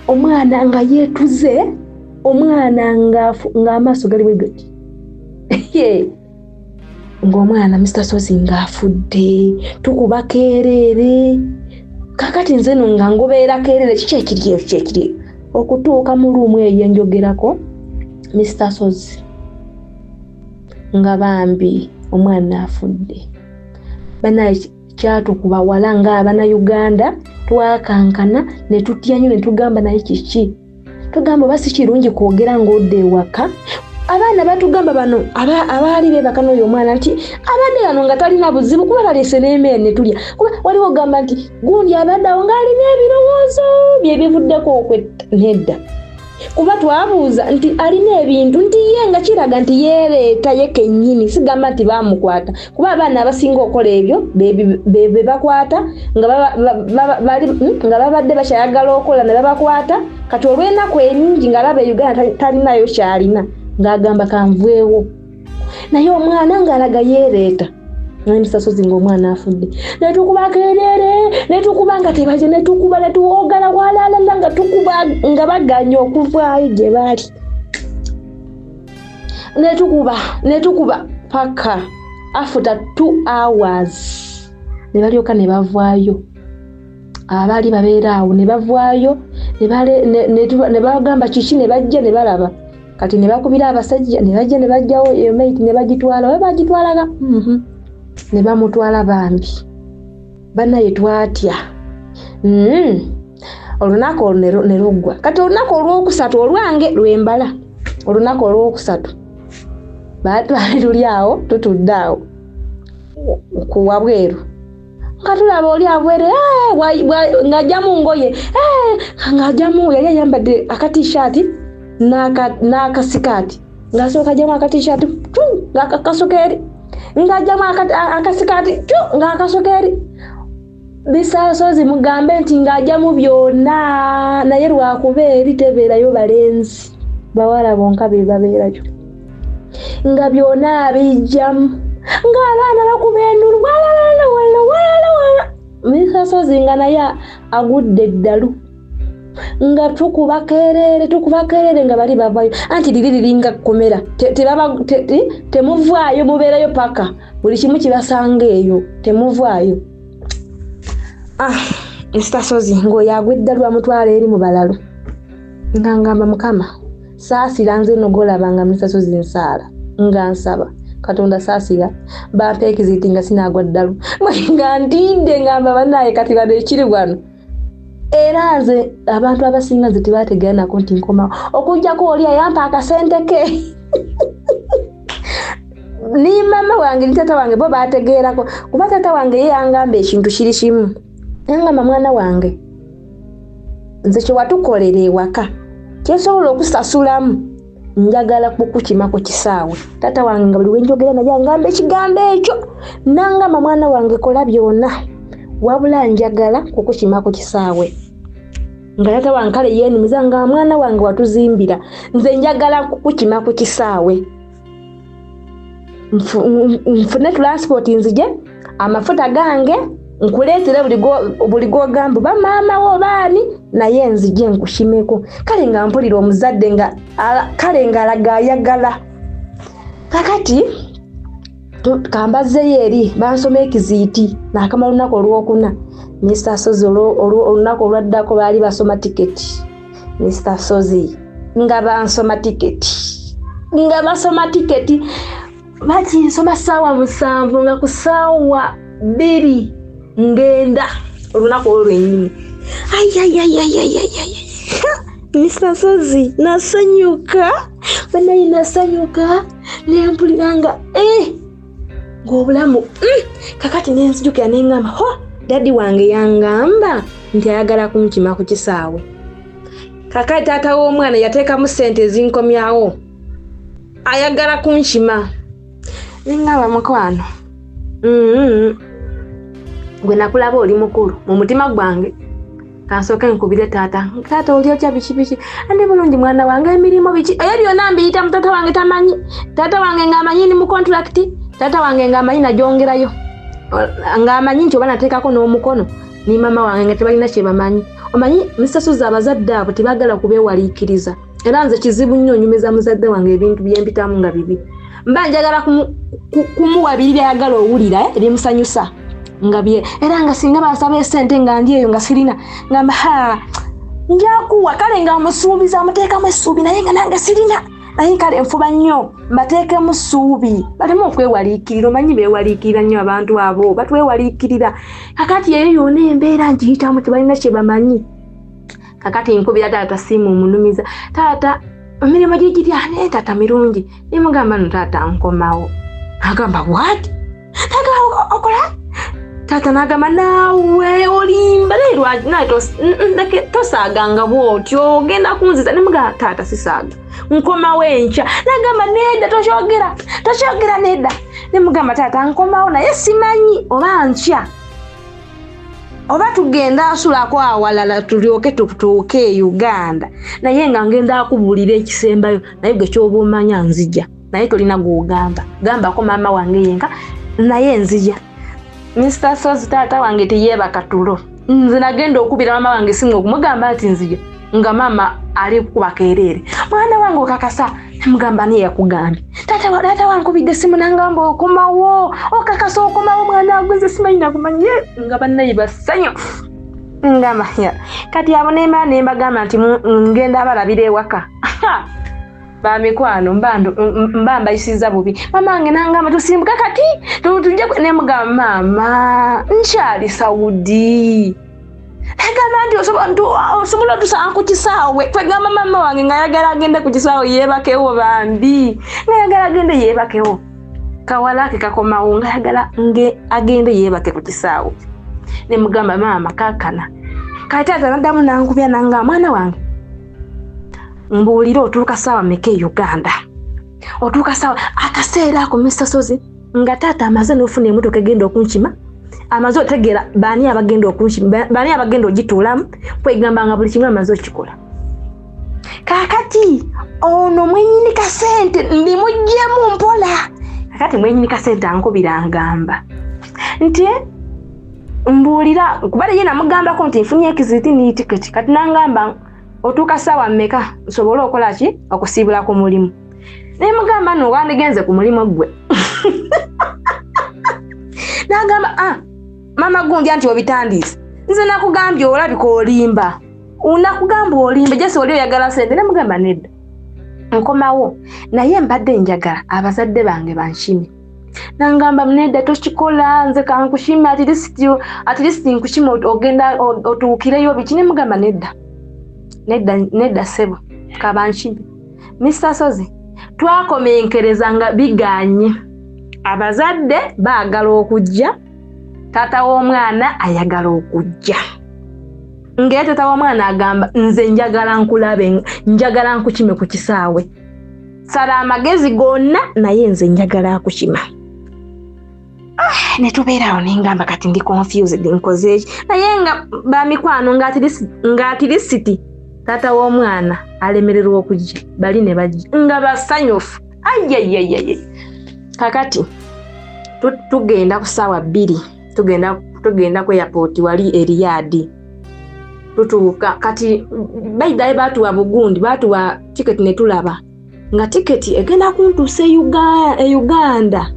Omwana nga yeetuze, omwana ng'amaaso gali bwe gati. Ng'omwana Mr. Sozi ng'afudde tukuba keerere. Kakati nze nga ngobeera keerere kiki ekiri okutuuka mu luumu eyo enjogerako Mr. Sozi nga bambi omwana afudde. Banaye kyatukuba wala ng'abana Uganda twakankana ne tutya nnyo ne tugamba naye kiki. Tugamba basi kirungi kwogera ng'odde ewaka. Abaana batugamba bano abaali beebaka n'oyo omwana nti abadde bano nga talina buzibu kuba baleese n'emmere ne tulya. Kuba waliwo gamba nti gundi abadde awo ng'alina ebirowoozo bye bivuddeko okwetta nedda. Kuba twabuuza nti alina ebintu nti ye nga kiraga nti yeereeta ye kennyini sigamba nti baamukwata. Kuba abaana abasinga okola ebyo be bakwata nga babadde bakyayagala okola ne babakwata. Kati olw'ennaku ennyingi ng'alaba Uganda talinayo kyalina ng'agamba kanveewo. Naye omwana ng'alaga yeereeta. Naye Mr. Sozi ng'omwana afudde. Ne tukuba keerere, ne tukuba nga tebaje, ne tukuba ne tuwogala walaalala nga tukuba nga baganya okuvaayo gye baali. Ne tukuba paka after 2 hours ne balyoka ne bavaayo. Abaali babeera awo ne bavaayo ne bagamba kiki ne bajja ne balaba. Kati ne bakubira abasajja ne bajja ne bajjawo eyo mate ne bagitwala. We bagitwalaga ne bamutwala bambi. Banaye twatya. Olunaku olwo ne luggwa. Kati olunaku olwokusatu olwange lwembala. Olunaku olwokusatu twali tuli awo tutudde awo ku wabweru Katulaba oli abwere ng'ajjamu ngoye ng'ajjamu yali ayambadde akatishati n'akasikaati ng'asooka ajjamu akatishati ng'akasoka eri ng'ajjamu akasikaati ng'akasoka eri Bisasozi mugambe nti ng'ajjamu byonna naye lwakuba eri tebeerayo balenzi bawala bonka be babeerayo nga byonna bijjamu ng'abaana bakuba endulu wala Bisasozi nga naye agudde eddalu nga tukuba kerere nga bali bavayo anti liri nga komera temuvaayo mubeerayo paka buli kimu kibasanga eyo temuvaayo Bisasozi ng'oyo agwedda lwa mutwalo eri mu balalo nga ngamba Mukama saasira nze nogolabanga Bisasozi nsaala nga nsaba Katonda saasira bampa ekiziti nga sinaagwa ddalu nga ntidde ngamba bannaye kati bano ekiri wano era nze abantu abasinga nze tebategeera nako nti nkomawo okujjako oli ayampa akasente ke ni mama wange ni tata wange bo bategeerako kuba tata wange ye yangamba ekintu kiri kimu yangamba mwana wange nze kye watukolera ewaka kyesobola okusasulamu njagala kukukima ku kisaawe tata wange nga buli wenjogera naye angamba ekigambo ekyo nangamba mwana wange kola byonna wabula njagala kukukima ku kisaawe nga tata wange kale yeenumiza nga mwana wange watuzimbira nze njagala kukukima ku kisaawe nfune transport nzije amafuta gange nkuleetere buli gogamba ba maama wo baani naye nzije nkushimeko kale nga mpulira omuzadde nga kale nga alaga ayagala kakati kambazeyo eri bansoma ekiziiti n'akamala olunaku olwokuna Bisasozi olunaku olwaddako baali basoma tiketi Bisasozi nga basoma tiketi bakinsoma ssaawa 7 nga ku ssaawa 2 ngenda olunaku olwennyini Bisasozi nasanyuka banaye nasanyuka nempulira nga ng'obulamu kakati nenzijukira nengamba daddi wange yangamba nti ayagala kunkima ku kisaawe kakati taata w'omwana yateekamu ssente ezinkomyawo ayagala kunkima nengamba mukwano gwe nakulaba oli mukulu mu mutima gwange kansooke nkubire taata oli otya biki andi bulungi mwana wange emirimu biki eyo byonna mbiyita mu taata wange tamanyi taata wange ng'amanyi ni mu contract taata wange ng'amanyi najongerayo ng'amanyi nti oba nateekako n'omukono ni mama wange nga tebalina kye bamanyi omanyi Bisasozi abazadde abo tebaagala kubeewaliikiriza era nze kizibu nnyo onyumiza muzadde wange ebintu byempitamu nga bibi mba njagala kumuwa biri byayagala owulira ebimusanyusa nga bye era nga singa basaba esente nga ndi eyo nga sirina ngamba njakuwa kale nga musuubiza muteekamu essuubi naye nga nange sirina naye kale nfuba nnyo mbateekemu ssuubi baleme okwewaliikirira omanyi beewaliikirira nnyo abantu abo batwewaliikirira kakati eyo yonna embeera ngiyitamu tebalina kye bamanyi kakati nkubira taata simu omunumiza taata emirimu gigirya naye taata mirungi nimugamba no taata nkomawo agamba what okola taata nagamba naawe olimba naye tosaaganga bwotyo genda kunziza nimugamba taata sisaaga nkomawo enkya nagamba nedda tokyogera nedda nimugamba taata nkomawo naye simanyi oba nkya oba tugenda asulako awalala tulyoke tutuuke e Uganda naye nga ngenda akubuulira ekisembayo naye gwe kyoba omanya nzija naye tolina gwogamba gambako maama wange yenka naye nzija Bisasozi taata wange teyeebaka tulo nze nagenda okubira maama wange simu okumugamba nti nzija nga maama ali kubakeerere mwana wange okakasa mugamba niye yakugambye taata wankubidde simu nangamba okomawo okakasa okomawo mwana wange simanyi nakumanye nga bannaye basanyufu ngamba kati abo nembagamba nti ngenda abalabira ewaka bamikwano mba mbayisiza bubi mama wange nangamba tusimbuka kati tujja nemugamba maama nkyali Saudi agamba nti osobola otusanga ku kisaawe kwegamba mama wange ng'ayagala agende ku kisaawe yeebakewo bambi ng'ayagala agende yeebakewo kawala ke kakomawo ng'ayagala agende yeebake ku kisaawe ne mugamba mama kakana kati ate nadamu nankubya nanga mwana wange mbuulira otuuka sawa meke Uganda otuuka sawa akaseera ako Mr. Sozi nga taata amaze n'ofuna emmotoka egenda okunkima amaze otegeera baani abagenda okunkima baani abagenda ogituulamu kwegamba nga buli kimu amaze okikola kakati ono mwenyini kasente ndimuggyemu mpola kakati mwenyini kasente ankubira ngamba nti mbuulira kubale ye namugambako nti nfunye ekiziti ni tiketi kati nangamba otuuka sawa mmeka nsobole okola ki okusiibula ku mulimu naye mugamba no wandigenze ku mulimu gwe nagamba mama gundi anti obitandise nze nakugambye olabika olimba unakugamba olimba jese oli oyagala sente ne mugamba nedda nkomawo naye mbadde njagala abazadde bange banshime nangamba nedda tochikola nze kankushima at least nkushima ogenda otuukireyo biki ne mugamba nedda sebo kabanshime Mr. Sozi twakomenkereza nga biganye abazadde baagala okujja tata w'omwana ayagala okujja ng'e tata w'omwana agamba nze njagala nkulabe njagala nkukime ku kisaawe sala amagezi gonna naye nze njagala akukima ne tubeerawo nengamba kati ndi confused nkoze eki naye nga bamikwano ng'atirisiti tata w'omwana alemererwa okujja bali ne bajja nga basanyufu ayayayay kakati tugenda ku ssaawa 2 tugenda ku airport wali Riyadh tutuuka kati bayidaye batuwa bugundi batuwa ticket ne tulaba nga ticket egenda kuntuusa Uganda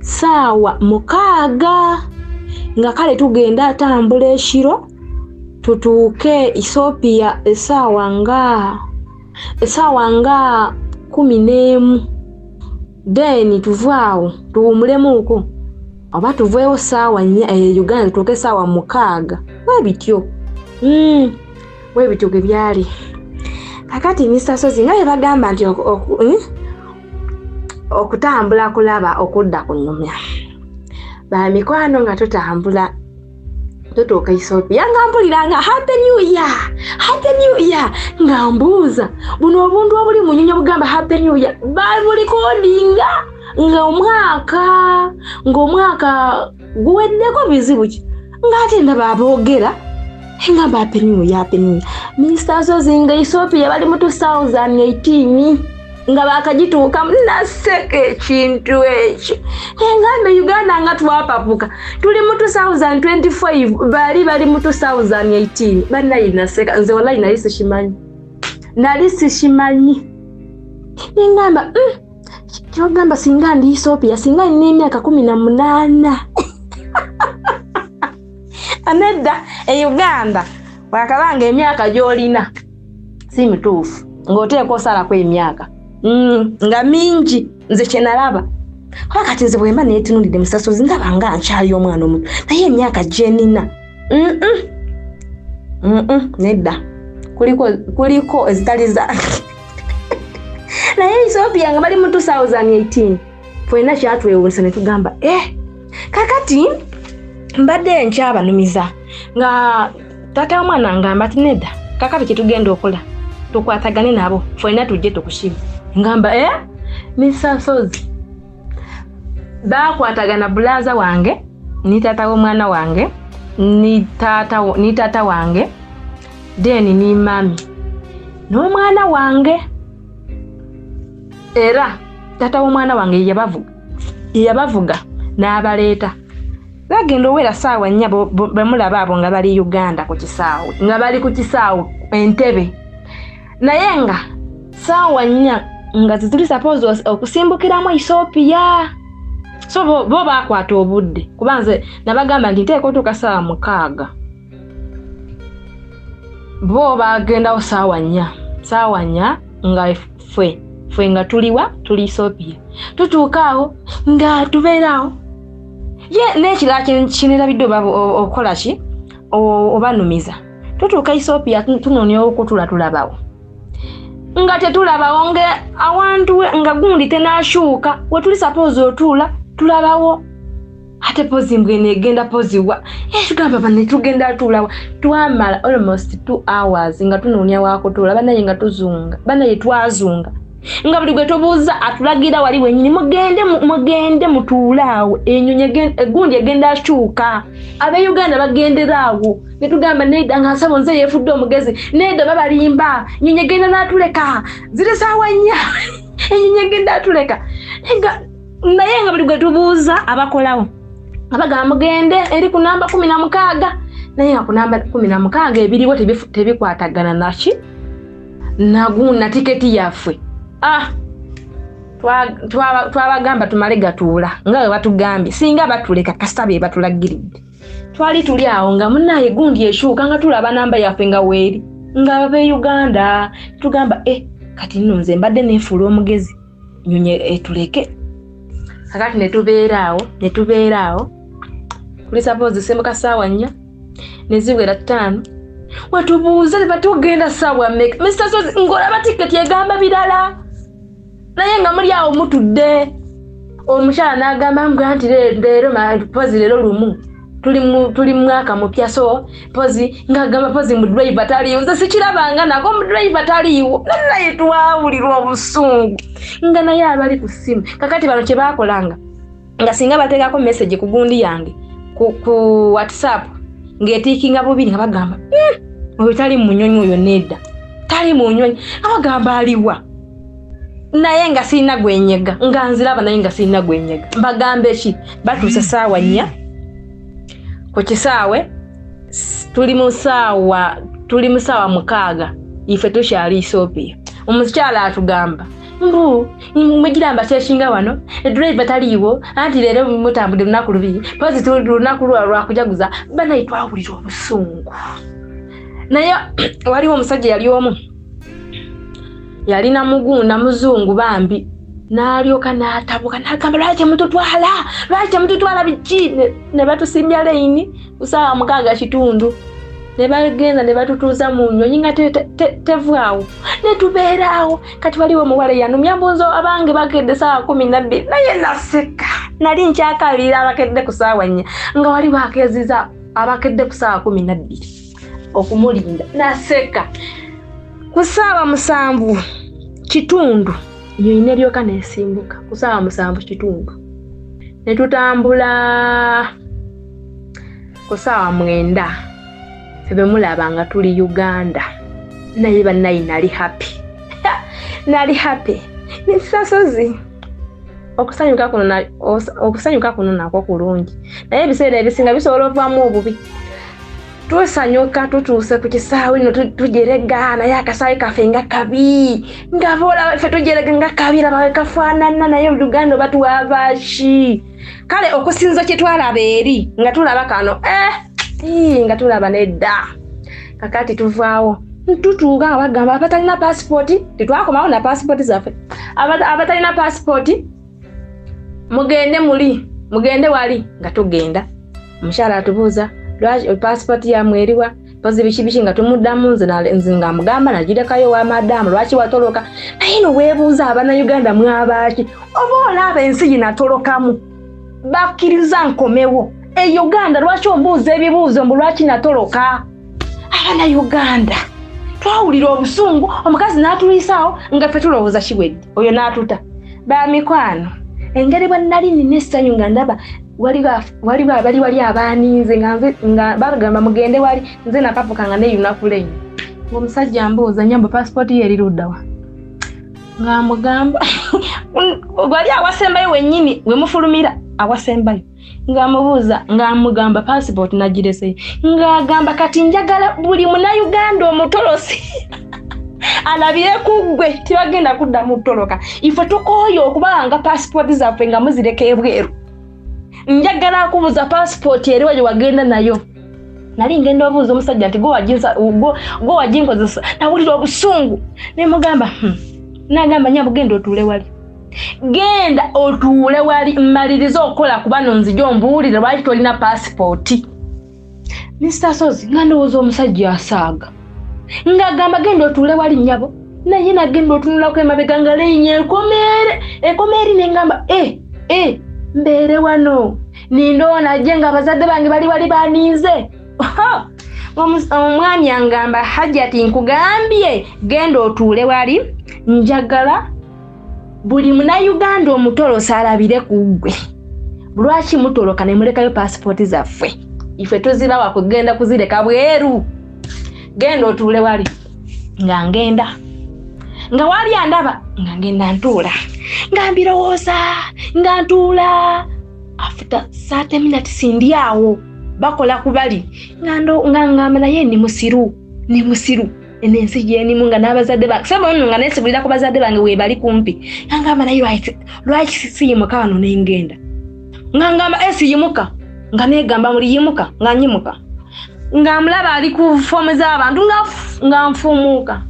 ssaawa 6 nga kale tugenda atambula ekiro tutuuke Ethiopia essaawa nga 11 then tuvaawo tuwumulemuuko oba tuveewo ssaawa 4 Uganda tutuuke ssaawa 6 webityo ge byali kakati Mr. Sozi nga bagamba nti okutambula kulaba okudda kunyumya bamikwano nga tutambula tutuuka Ethiopia nga mpuliranga happy new year nga mbuuza buno obuntu obuli mu nyonyo bugamba happy new year babulikodinga ng'omwaka guweddeko bizibu ki ng'ate ndaba aboogera ngamba happy new year Mr. Sozi nga Ethiopia bali mu 2018 nga bakagituuka naseka ekintu ekyo engambe Uganda nga twapapuka tuli mu 2025 bali mu 2018 banayi naseka nze wallahi nali sishimanyi engamba kyogamba singa ndi Ethiopia singa nina emyaka 18 anedda Uganda wakabanga emyaka gyolina si mituufu ng'oteeka osalako emyaka nga mingi nze kyenalaba wakati nze bwemba neetunulidde Mr. Sozi ndaba nga nkyali omwana omuto naye emyaka gye nina nedda kuliko ezitali zange naye Ethiopia nga bali mu 2018 fwena kyatwewuunyisa ne tugamba kakati mbadde nkyabanumiza nga tata omwana ngamba ati nedda kakati kyetugenda okola tukwatagane nabo fwena tujje tukushima ngamba Mr. Sozi bakwatagana bulaza wange ni tata w'omwana wange ni tata wange then ni mami n'omwana wange era tata w'omwana wange yabavuga n'abaleeta bagenda owera ssaawa 4 bemulaba abo nga bali Uganda ku kisaawe nga bali ku kisaawe Entebbe naye nga ssaawa 4 nga tuli suppose okusimbukiramu Ethiopia so bo bakwata obudde kubanze nabagamba nti nteeka otuuka ssaawa 6 bo bagendawo ssaawa 4 nga fwe nga tuli Ethiopia tutuukaawo nga tubeerawo ye n'ekirala kinirabidde okola ki obanumiza tutuuka Ethiopia tunoonya okutula tulabawo nga tetulabawo awantu nga gundi tenashuuka we tuli suppose otuula tulabawo ate pozi mbwene egenda pozi wa tugamba bane tugenda tulawa twamala almost 2 hours nga tunoonya wako tula banaye nga tuzunga banaye twazunga nga buli gwe tobuuza atulagira wali wenyini mugende mutuulaawo enyonyi egundi egenda akyuka abe Uganda bagenderaawo ne tugamba nedda nga nsabo nze yeefudde omugezi nedda babalimba enyonyi egenda n'atuleka ziri saawa 4 enyonyi egenda atuleka naye nga buli gwe tubuuza abakolawo abaga mugende eri ku namba 16 naye nga ku namba 16 ebiriwo tebikwatagana naki na tiketi yaffe twabagamba tumale gatuula nga bwe batugambye singa batuleka kasita be batulagiridde twali tuli awo nga munaye gundi eshuuka nga tulaba namba yaffe nga weeri nga abe Uganda tugamba kati nno nze mbadde neefuula omugezi nyonyi etuleke kakati netubeeraawo kuli suppose semuka saawa 4 neziwera 5 watubuuza ne batugenda saawa mmeka Mr. Sozi ngolaba tiketi egamba birala naye nga muli awo mutudde omukyala n'agamba mbwa nti leero pozi leero lumu tuli mwaka mupya so pozi ng'agamba pozi mu driver taliiwo nze sikirabanga nako mu driver taliiwo naye twawulirwa obusungu nga naye abali ku ssimu kakati bano kye baakolanga nga singa bateekako message ku gundi yange ku WhatsApp ng'etiikinga bubiri nga bagamba oyo tali mu nnyonyi oyo nedda tali mu nnyonyi abagamba aliwa naye nga sirina gwenyega nga nziraba naye nga sirina gwenyega mbagambe ki batuuse saawa 4 ku kisaawe tuli mu saawa 6 ife tukyali Ethiopia omukyala atugamba mwegiramba kyeshinga wano driver taliiwo anti leero mutambudde lunaku lubiri pozi lunaku lwakujaguza banaye twawulira obusungu naye waliwo omusajja yali omu yalina mugunda muzungu bambi n'alyoka n'atabuka n'agamba lwaki mututwala biki ne batusimbya layini kusaawa 6 ne bagenda ne batutuuza mu nnyonyi nga tevaawo ne tubeeraawo kati waliwo omuwala yanumya mbuuzo abange bakedde saawa 12 naye naseka nali nkyakalira abakedde ku saawa 4 nga wali bakeziza abakedde ku saawa 12 okumulinda naseka ku saawa 7 kitundu nnyonyi neryoka nesimbuka ku saawa 7 kitundu ne tutambula ku saawa 9 febe mulaba nga tuli Uganda naye bannaye nali happy Mr. Sozi okusanyuka kuno nako kulungi naye ebiseera ebisinga bisobola ovaamu obubi tusanyuka tutuuse ku kisaawe ino tujerega naye akasaawe kaffe nga kabi nga boola ffe tujerega nga kabi laba kafaanana naye Uganda batuwabaki kale okusinza kye twalaba eri nga tulaba kano nga tulaba nedda kakati tuvaawo tutuuka nga bagamba abatalina passport tetwakomawo na passport zaffe abatalina passport mugende wali nga tugenda omukyala atubuuza lwaki passport yamwe eriwa pozi biki nga tumuddamu nze nga mugamba nagirekayo wa madamu lwaki watoloka naye no weebuuza Abannayuganda mwabaki oba olaba ensi yinatolokamu bakkiriza nkomewo Uganda lwaki ombuuza ebibuuzo mbu lwaki natoloka Abannayuganda twawulira obusungu omukazi n'atuyisaawo nga ffe tulowooza kiwedde oyo n'atuta bamikwano engeri bwe nali nina essanyu nga ndaba wali abaaninze nga bagamba mugende wali nze nakafuka nga neyunaku lenyo omusajja mbuuza nyamba passport ye eriruddawa nga mugamba wali awasembayo wennyini we mufulumira awasembayo nga mubuuza nga mugamba passport nagireseyo ng'agamba kati njagala buli Munnayuganda omutolosi alabire kuggwe tibagenda kuddamu kutoloka ife tukooyo okubanga passport zaffe nga muzireka ebweru njagala kubuuza passport eri waje wagenda nayo nali ngenda obuuza omusajja nti go wajinkozesa nawulira obusungu ne mugamba nagamba nyambo genda otuule wali genda otuule wali mmaliriza okukola kuba nonzija ombuulire lwaki tolina passport Mr. Sozi nga ndowooza omusajja asaaga ng'agamba genda otuule wali nnyabo naye nagenda otunulako emabega nga lenya ekomeeri nengamba mbeere wano Nindona jenga bazadde bange bali banize. Omwami angamba Hajjati nkugambye genda otuule wali njagala buli Munnayuganda omutolosi alabire ku ggwe. Lwaki mutoloka ne mulekayo passport zaffe? Ife tuzirawa kugenda kuzireka bweru. Genda otuule wali. Nga ngenda. Nga wali andaba nga ngenda ntuula. Nga mbirowooza nga ntuula. After 30 minutes ndi awo bakola kubali. Nga naye ndi musiru. Enensi jenimu nga n'abazadde bange. Sebo nga nesibulira ku bazadde bange we bali kumpi. Nga naye right siyimuka wano n'engenda. Nga esiyimuka. Nga negamba muli yimuka nga nyimuka. Nga mulaba ali ku fomu z'abantu nga nfumuuka.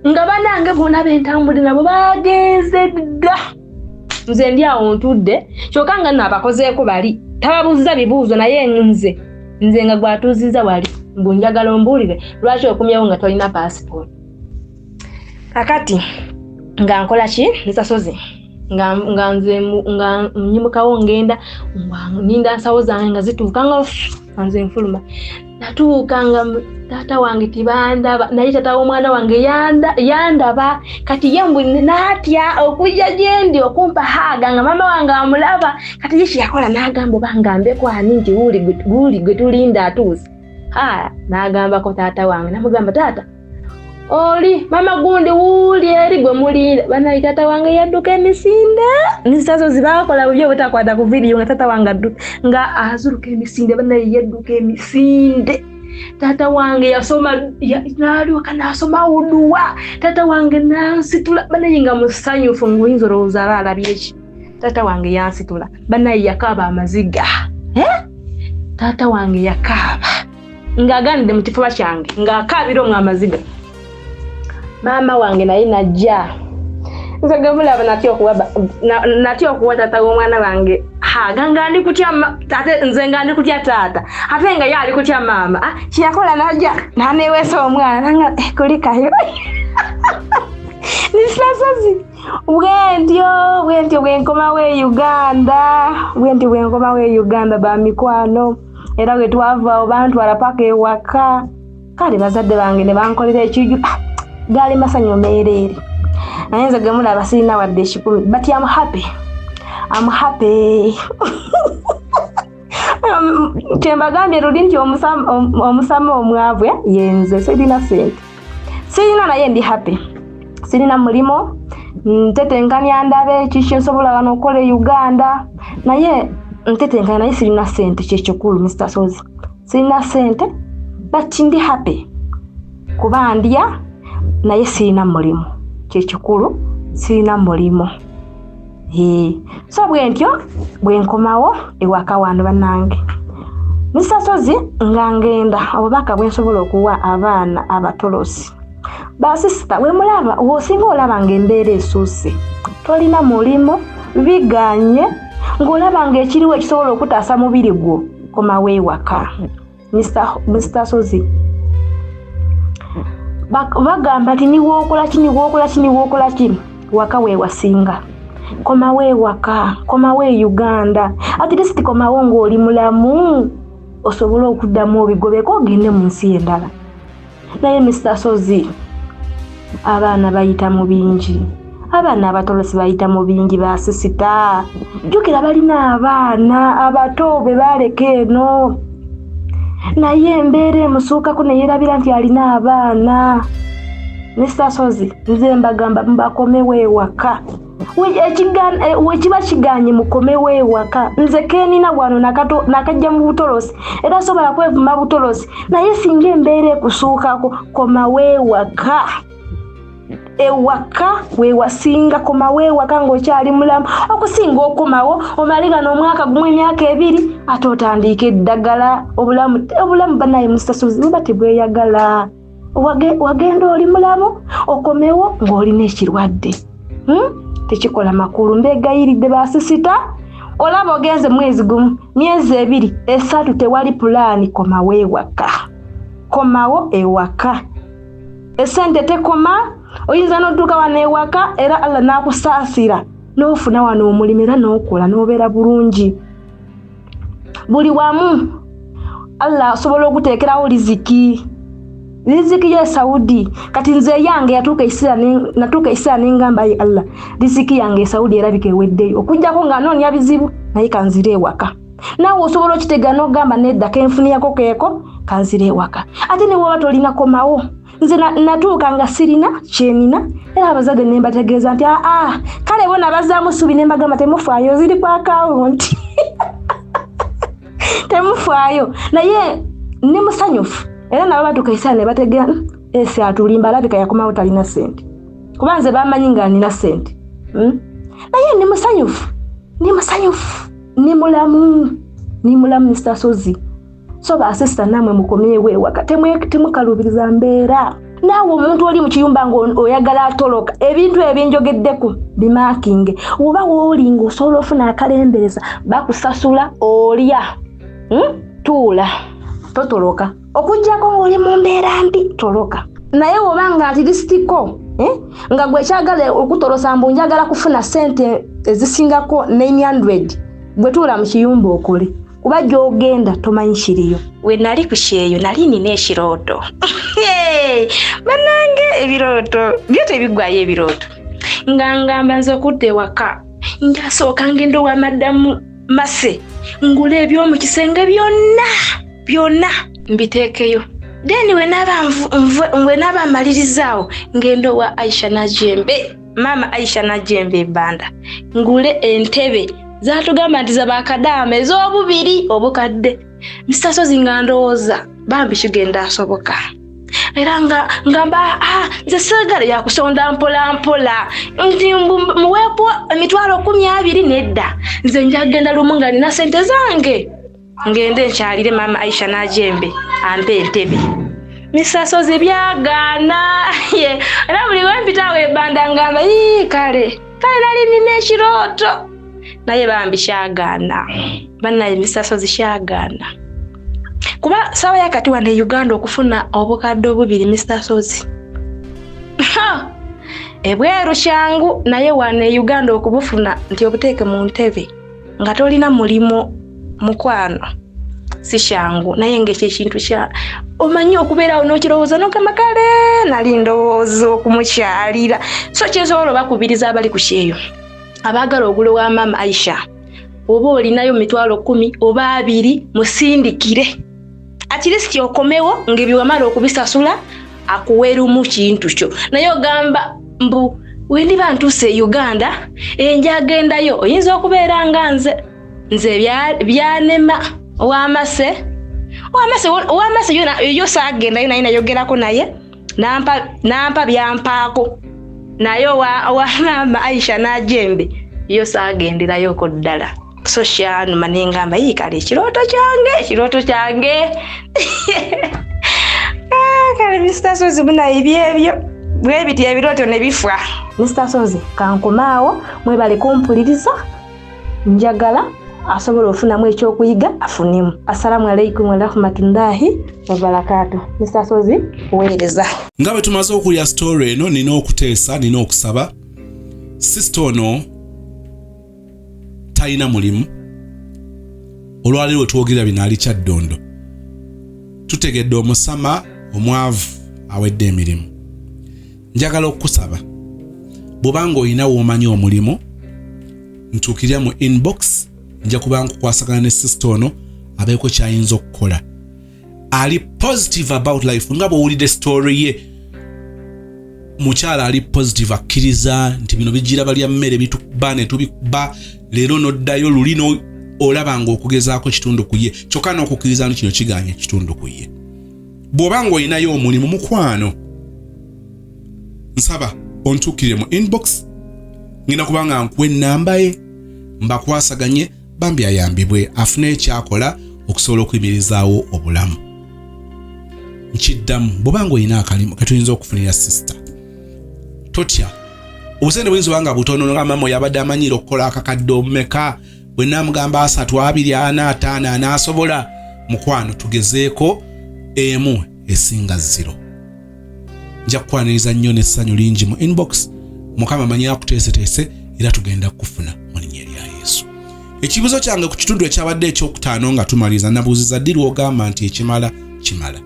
Nga banange bonna bentambuli nabo bagenze dda. Nze ndi awo ntudde. Kyokka nga nabakozeeko bali. Tababuuza bibuuzo naye nze nga gwatuuziza wali. Mbu njagala ombuulire lwaki okumyewo nga tolina passport. Kakati nga nkola ki nsasozi. Nga nze nga nyimukawo ngenda ninda nsawo zange nga zituuka nga nze nfuluma. Natuuka nga taata wange tibandaba naye taata w'omwana wange yandaba kati ye mbu natya okujja gyendi okumpa haga nga mama wange amulaba kati ye kyeyakola n'agamba oba ngambeko ani nti guuli gwe tulinda atuuse. N'agambako taata wange namugamba taata oli mama gundi wuuli eri gwe mulinda. Banayi taata wange yadduka emisinde. Nisazo zibakola bubyo butakwata ku video nga taata wange nga azuruka emisinde. Banayi yadduka emisinde. Taata wange yasoma nalyoka nasoma uduwa. Taata wange nansitula. Banayi nga musanyufu nguyinza olowooza alabye ki. Taata wange yansitula. Banayi yakaaba amaziga. Taata wange yakaaba ng'aganidde mu kifuba kyange ng'akaabira omwo amaziga. Mama wange naye najja. Nze gemulaba natya okuwa taata w'omwana wange haga nga ndi kutya tate nze nga ndi kutya taata ate nga ye ali kutya mama. Kyeyakola najja n'aneeweesa omwana nga kulikayo. Nisasozi bwentyo bwenkomawo e Uganda bamikwano. Era bwe twava bantwala paka ewaka. Kale bazadde bange ne bankolera ekiju. Gali masanyo meerere. Naye nze gemulaba sirina wadde ekikulu. But I'm happy. Kyembagambye luli nti omusama omwavwe yenze sirina sente. Sirina naye ndi happy. Sirina mulimo. Ntetenkanya ndabe kiki nsobola wano okukola e Uganda. Naye ntetenkanya naye sirina sente kyekikulu Mr. Sozi. Sirina sente but ndi happy. Kuba ndya naye sirina mulimo. Kyekikulu sirina mulimo. So bwentyo bwenkomawo ewaka wano bannange. Mr. Sozi nga ngenda obubaka bwensobola okuwa abaana abatolosi. Basisita we mulaba wosinga olaba ng'embeera esuuse. Tolina mulimo biganye ng'olaba ng'ekiriwo ekisobola okutaasa mubiri gwo komawo ewaka. Mr. Sozi bagamba nti niwookola kini waka weewasinga. Komawo ewaka, komawo e Uganda. At least komawo ng'oli mulamu osobola okuddamu obigobeko ogende mu nsi endala. Naye Mr. Sozi abaana bayita mu bingi. Abaana abatolosi bayita mu bingi basisita. Jjukira balina abaana abato be baleka eno. Naye embeera emusuukako ne yeerabira nti alina abaana. Mr. Sozi nze mbagamba mbakomewo ewaka. Wekiba kiganye mukomewo ewaka. Nze kenina wano nakajja mu butolosi era sobola kwevuma butolosi. Naye singa embeera ekusuukako komawo ewaka. Ewaka weewasinga komawo ewaka ng'okyali mulamu. Okusinga okomawo omaliga n'omwaka gumu emyaka 2 ate otandika eddagala. Obulamu banaye Mr. Sozi buba tebweyagala. Wagenda oli mulamu okomewo ng'olina ekirwadde. Tekikola makulu. Mbegayiridde basisita. Olaba ogenze mwezi gumu myezi 2 3 tewali pulaani. Komawo ewaka. Komawo ewaka. Esente tekoma oyinza n'odduka wano ewaka era Allah n'akusaasira n'ofuna wano omulimira n'okola n'obeera bulungi buli wamu Allah asobola okuteekerawo riziki ya Saudi kati nze yange natuuka isira n'engamba ye Allah riziki yange Saudi erabika eweddeyo okujjako nga noonya bizibu naye kanzire ewaka naawe osobola okitega n'ogamba nedda kenfuniyako keeko kanzire ewaka ate ne bw'oba tolina komawo nze natuuka nga sirina kyenina era abazadde ne mbategeeza nti kale bona bazaamu ssuubi ne mbagamba temufaayo ziri ku akawunti temufaayo naye ne musanyufu era nabo batukaisa ne bategeera ese atulimba alabika yakomawo talina sente kuba nze bamanyi nga nina sente naye ne musanyufu ne mulamu Mr. Sozi so ba sister namwe mukomeewe waka temukalubiriza mbeera naawe omuntu oli mu kiyumba ng'oyagala atoloka ebintu ebinjogeddeko bimakinge oba woolinga osobola ofuna akalembereza bakusasula olya tuula totoloka okujjako ng'oli mu mbeera mbi toloka naye oba nga ati lisitiko nga gwe kyagala okutolosa mbu njagala kufuna sente ezisingako 900 gwe tuula mu kiyumba okole kuba gy'ogenda tomanyi kiriyo we nali ku kyeyo nali nina ekirooto banange ebirooto byo tebiggwayo ebirooto nga ngamba nze okudda ewaka njasooka ngendo wa maddamu Mase ngula eby'omu kisenge byonna mbiteekeyo then we naba malirizaawo ngendo wa Aisha Najembe mama Aisha Najembe Banda ngule entebe zatugamba nti zabakadaama ez'obubiri obukadde Mr. Sozi nga ndowooza bambi kigenda asoboka era ngamba nze sagala yakusonda mpola nti muweepo emitwalo 20 nedda nze njagenda lumu nga nina sente zange ngende nkyalire mama Aisha Najembe ampe entebe Mr. Sozi byagaana era buli wempitawo Ebanda ngamba kale nali nina ekirooto naye bambi kyagaana bannaye Mr. Sozi kyagaana kuba sawa yakati wano Uganda okufuna obukadde obubiri Mr. Sozi ebweru kyangu naye wano Uganda okubufuna nti obuteeke mu ntebe nga tolina mulimo mukwano si kyangu naye ng'ekyo ekintu kya omanyi okubeerawo n'okirowooza n'ogamba kale nali ndowooza okumukyalira so kyensobola bakubiriza abali ku kyeyo abaagala ogulo wa mama Aisha oba olinayo mitwalo 10 oba 2 musindikire at least okomewo ng'ebiwamala okubisasula akuweerumu kintu kyo naye ogamba mbu wendi bantuuse Uganda enjagendayo oyinza okubeera nga nze byanema owamase yo saagendayo naye nayogerako naye nampa byampaako naye wa mama Aisha Najembe yo saagenderayoko ddala so kyanuma nengamba kale ekirooto kyange kale Mr. Sozi munayibyebyo bwe biti ebirooto ne bifa Mr. Sozi kankomaawo mwebale kumpuliriza njagala asobola ofunamu ekyokuyiga afunemu. Assalamu alaikum wa rahmatullahi wa barakatuh. Mr. Sozi weereza. Nga bwe tumaze okulya story eno nina okuteesa nina okusaba sister ono talina mulimu olwaliro twogera binaali kyaddondo tutegedde omusama omwavu awedde emirimu. Njagala okusaba bw'obanga olina w'omanyi omulimu ntuukirira mu inbox nja kuba nkukwasagana ne sister ono abeeko kyayinza okukola. Ali positive about life nga bw'owulidde story ye. Mukyala ali positive akkiriza nti bino bijjira balya mmere bitukuba ne tubikuba leero noddayo lulino olabanga okugezaako kitundu ku ye kyokka n'okukkiriza nti kino kiganye kitundu ku ye. Bw'obanga olinayo omulimu mukwano nsaba ontuukirire mu inbox ngenda kubanga nkuwa ennamba ye mbakwasaganye bambi ayambibwe afune ekyakola okusobola okuyimirizaawo obulamu. Nkiddamu bw'obanga olina akalimu katuyinza okufunira sister totya obusente buyinza obanga butono nga mama yabadde amanyira okukola akakadde omumeka bwe namugamba 3 2 4 5 anaasobola mukwano tugezeeko emu esinga 0. Nja kukwaniriza nnyo n'essanyu lingi mu inbox mukama manyi akuteeseteese era tugenda kufuna mu linnya lya Yesu. Ekibuzo kyange ku kitundu ekyabadde ekyokutaano nga tumaliza nabuuziza ddi lw'ogamba nti ekimala kimala.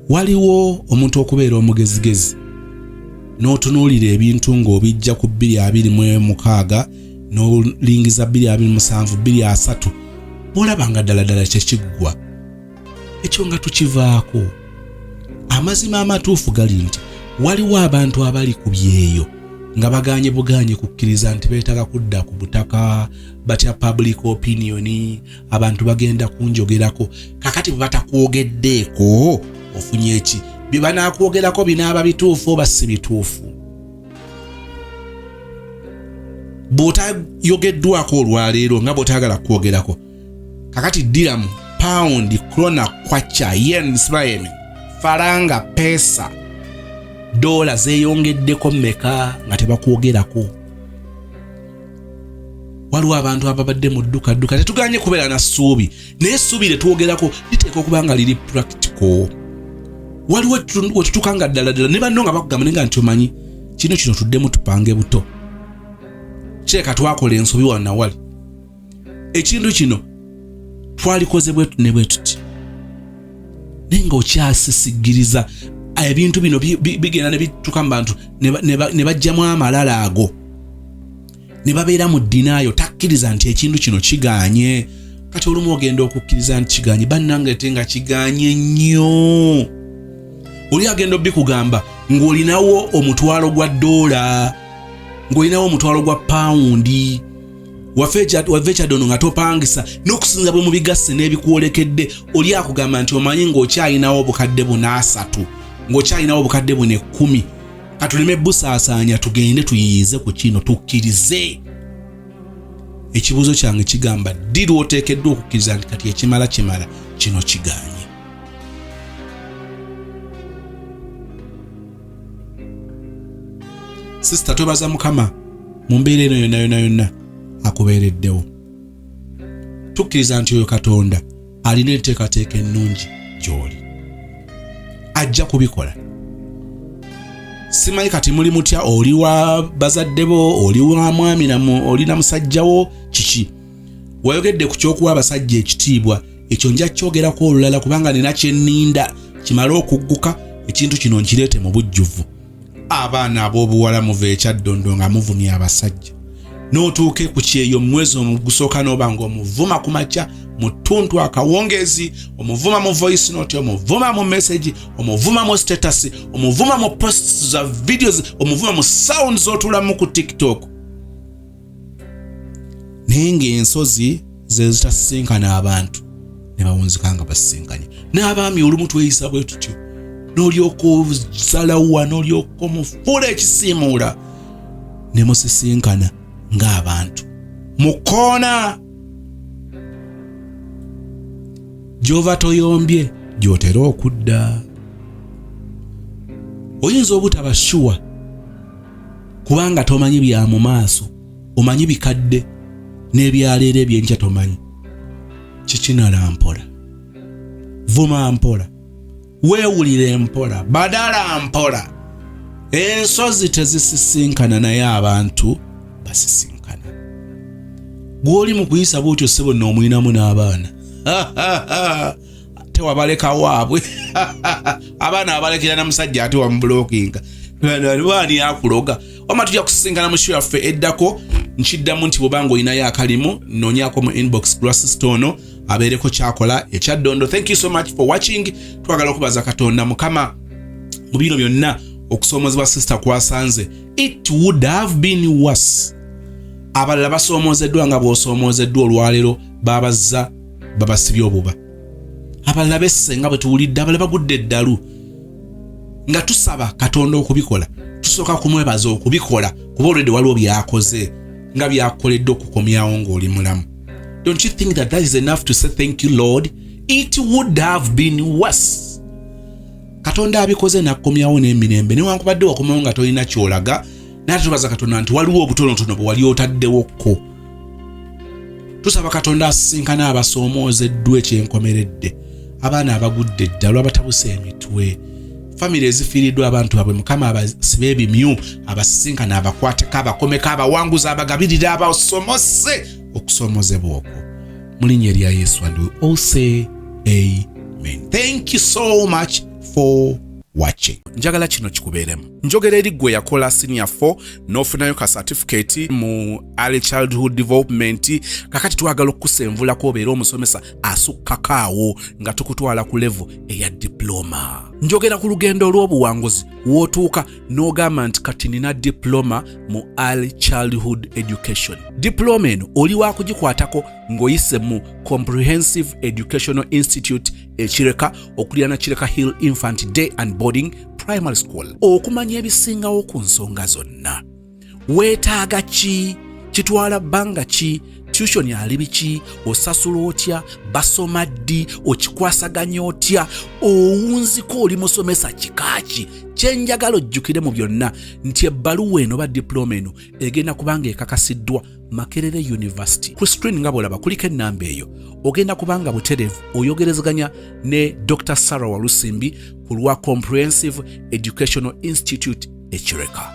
Waliwo omuntu okubeera omugezigezi n'otunuulira ebintu ng'obijja ku 2026 n'olingiza 2027 2030 bw'olaba nga ddala kyekiggwa ekyo nga tukivaako. Amazima amatuufu gali nti waliwo abantu abali ku byeyo nga baganye buganye kukkiriza nti beetaaga kudda ku butaka batya public opinion, abantu bagenda kunjogerako. Kakati bwe batakwogeddeeko ofunye eki? Bye banakwogerako binaaba bituufu oba si bituufu? Bw'otayogeddwako olwaleero nga bw'otayagala kwogerako, kakati diramu, pound, krona, kwacha, yen, Israel, faranga, pesa, dola zeeyongeddeko mmeka nga tebakwogerako? Waliwo abantu ababadde mu dduka tetuganye kubeera na ssuubi, naye essuubi lyetwogerako liteeka okuba nga liri practical. Waliwo wetutuuka nga ddala ne banno nga bakugamba nenga nti omanyi kino tuddemu tupange buto, kireka twakola ensobi wano na wali, ekintu kino twalikoze bwetu ne bwe tuti, naye nga okyasisigiriza ebintu bino bigenda ne bituuka mu bantu ne bajjamu amalala ago ne babeera mu ddinaayo, takkiriza nti ekintu kino kiganye. Kati olumu ogenda okukkiriza nti kiganye, bannange ate nga kiganye nnyo. Oli agenda obikugamba ng'olinawo omutwalo gwa dola, ng'olinawo omutwalo gwa paundi, wave kyadono nga topangisa n'okusinza bwe mu bigasse n'ebikwolekedde. Oli akugamba nti omanyi ng'okyalinawo obukadde 3, ng'okyalinawo obukadde 10. Katuleme busaasaanya, tugende tuyiyize ku kino, tukkirize. Ekibuuzo kyange kigamba ddi lw'oteekeddwa okukkiriza nti kati ekimala kimala kino kiganye? Sister, twebaza Mukama mu mbeera eno yonna akubeereddewo. Tukkiriza nti oyo Katonda alina enteekateeka ennungi gy'oli, ajja kubikola. Simanyi kati muli mutya, oli wa bazadde bo, oli wa mwami oli na musajjawo, kiki? Wayogedde ku ky'okuwa abasajja ekitiibwa, ekyo nja kyogerako olulala kubanga nina kye nninda kimale okugguka. Ekintu kino nkireete mu bujjuvu. Abaana ab'obuwala muva ekyaddondo nga muvumya abasajja, n'otuuke ku kyeyo mu mwezi omugusooka n'oba ng'omuvuma ku makya, mu ttuntu akawungeezi, omuvuma mu voice note, omuvuma mu message, omuvuma mu status, omuvuma mu posts za videos, omuvuma mu sounds otulamu ku TikTok. Naye ng'ensozi ze zitasinkana abantu ne bawunzika nga basisinkanye. N'abaami olumu tweyisa bwe tutyo, n'olyoka ozalawa, n'olyoka omufuula ekisiimuula ne musisinkana ng'abantu mu koona. Gy'ova toyombye gy'otera okudda. Oyinza obutaba shuwa kubanga tomanyi bya mu maaso, omanyi bikadde n'ebyaleero ebyenkya tomanyi. Kikinala mpola, vuma mpola, weewulire mpola, badala mpola. Ensozi tezisisinkana naye abantu basisinkana. Gw'oli mu kuyisa bw'otyo ssebo n'omulinamu n'abaana tewabaleka waabwe abaana abalekera na musajja ate wamubulookinga wani akuloga. Wama tujja kusisinkana mu show yaffe eddako. Nkiddamu nti bw'obanga olinayo akalimu noonyako mu inbox Grassstone abeereko kyakola ekyaddondo. Thank you so much for watching. Twagala okubaza Katonda Mukama mu bino byonna okusoomozebwa sister kwasanze. It would have been worse. Abalala basoomozeddwa nga bw'osoomozeddwa olwaleero babazza babasibye obuba. Abalala besse nga bwe tuwulidde, abalala bagudde eddalu. Nga tusaba Katonda okubikola, tusooka kumwebaza okubikola kuba olwedde waliwo byakoze nga byakoledde okukomyawo ng'oli mulamu. Don't you think that is enough to say thank you Lord? It would have been worse. Katonda abikoze n'akomyawo n'emirembe newankubadde wakomawo nga tolina kyolaga, naye tubaza Katonda nti waliwo obutonotono bwe wali otaddewokko. Tusaba Katonda asisinkana abasoomoozeddwa ekyenkomeredde, abaana abagudde eddalu abatabuse emitwe. family ezifiiriddwa abantu babwe Mukama abasibe ebimyu abasisinkana abakwateko abakomeko abawanguza abagabirira abasomose okusomozebwa okwo mu linnya erya Yesu and we all say amen. Thank you so much for watching. Njagala kino kikubeeremu. Njogera eri gwe yakola senior 4 n'ofunayo ka certificate mu early childhood development, kakati twagala okukusenvulako obeera omusomesa asukkakaawo nga tukutwala ku level eya diploma. Njogera ku lugendo olw'obuwanguzi wootuuka n'ogamba nti kati nina diploma mu early childhood education. Diploma eno oli waakugikwatako ng'oyise mu Comprehensive Educational Institute ekireka okulyana Kireka Hill Infant Day and Boarding Primary School. Okumanya ebisingawo ku nsonga zonna. Weetaaga ki? Kitwala bbanga ki? Tuition yali biki? Osasula otya? Basoma ddi? Okikwasaganya otya? Owunziko oli musomesa kikaaki? Kyenjagala ojjukire mu byonna nti ebbaluwa eno ba diploma eno egenda kubanga ekakasiddwa Makerere University. Ku screen nga bw'olaba kuliko ennamba eyo. Ogenda kubanga butereevu oyogerezaganya ne Dr. Sarah Walusimbi ku lwa Comprehensive Educational Institute ekireka.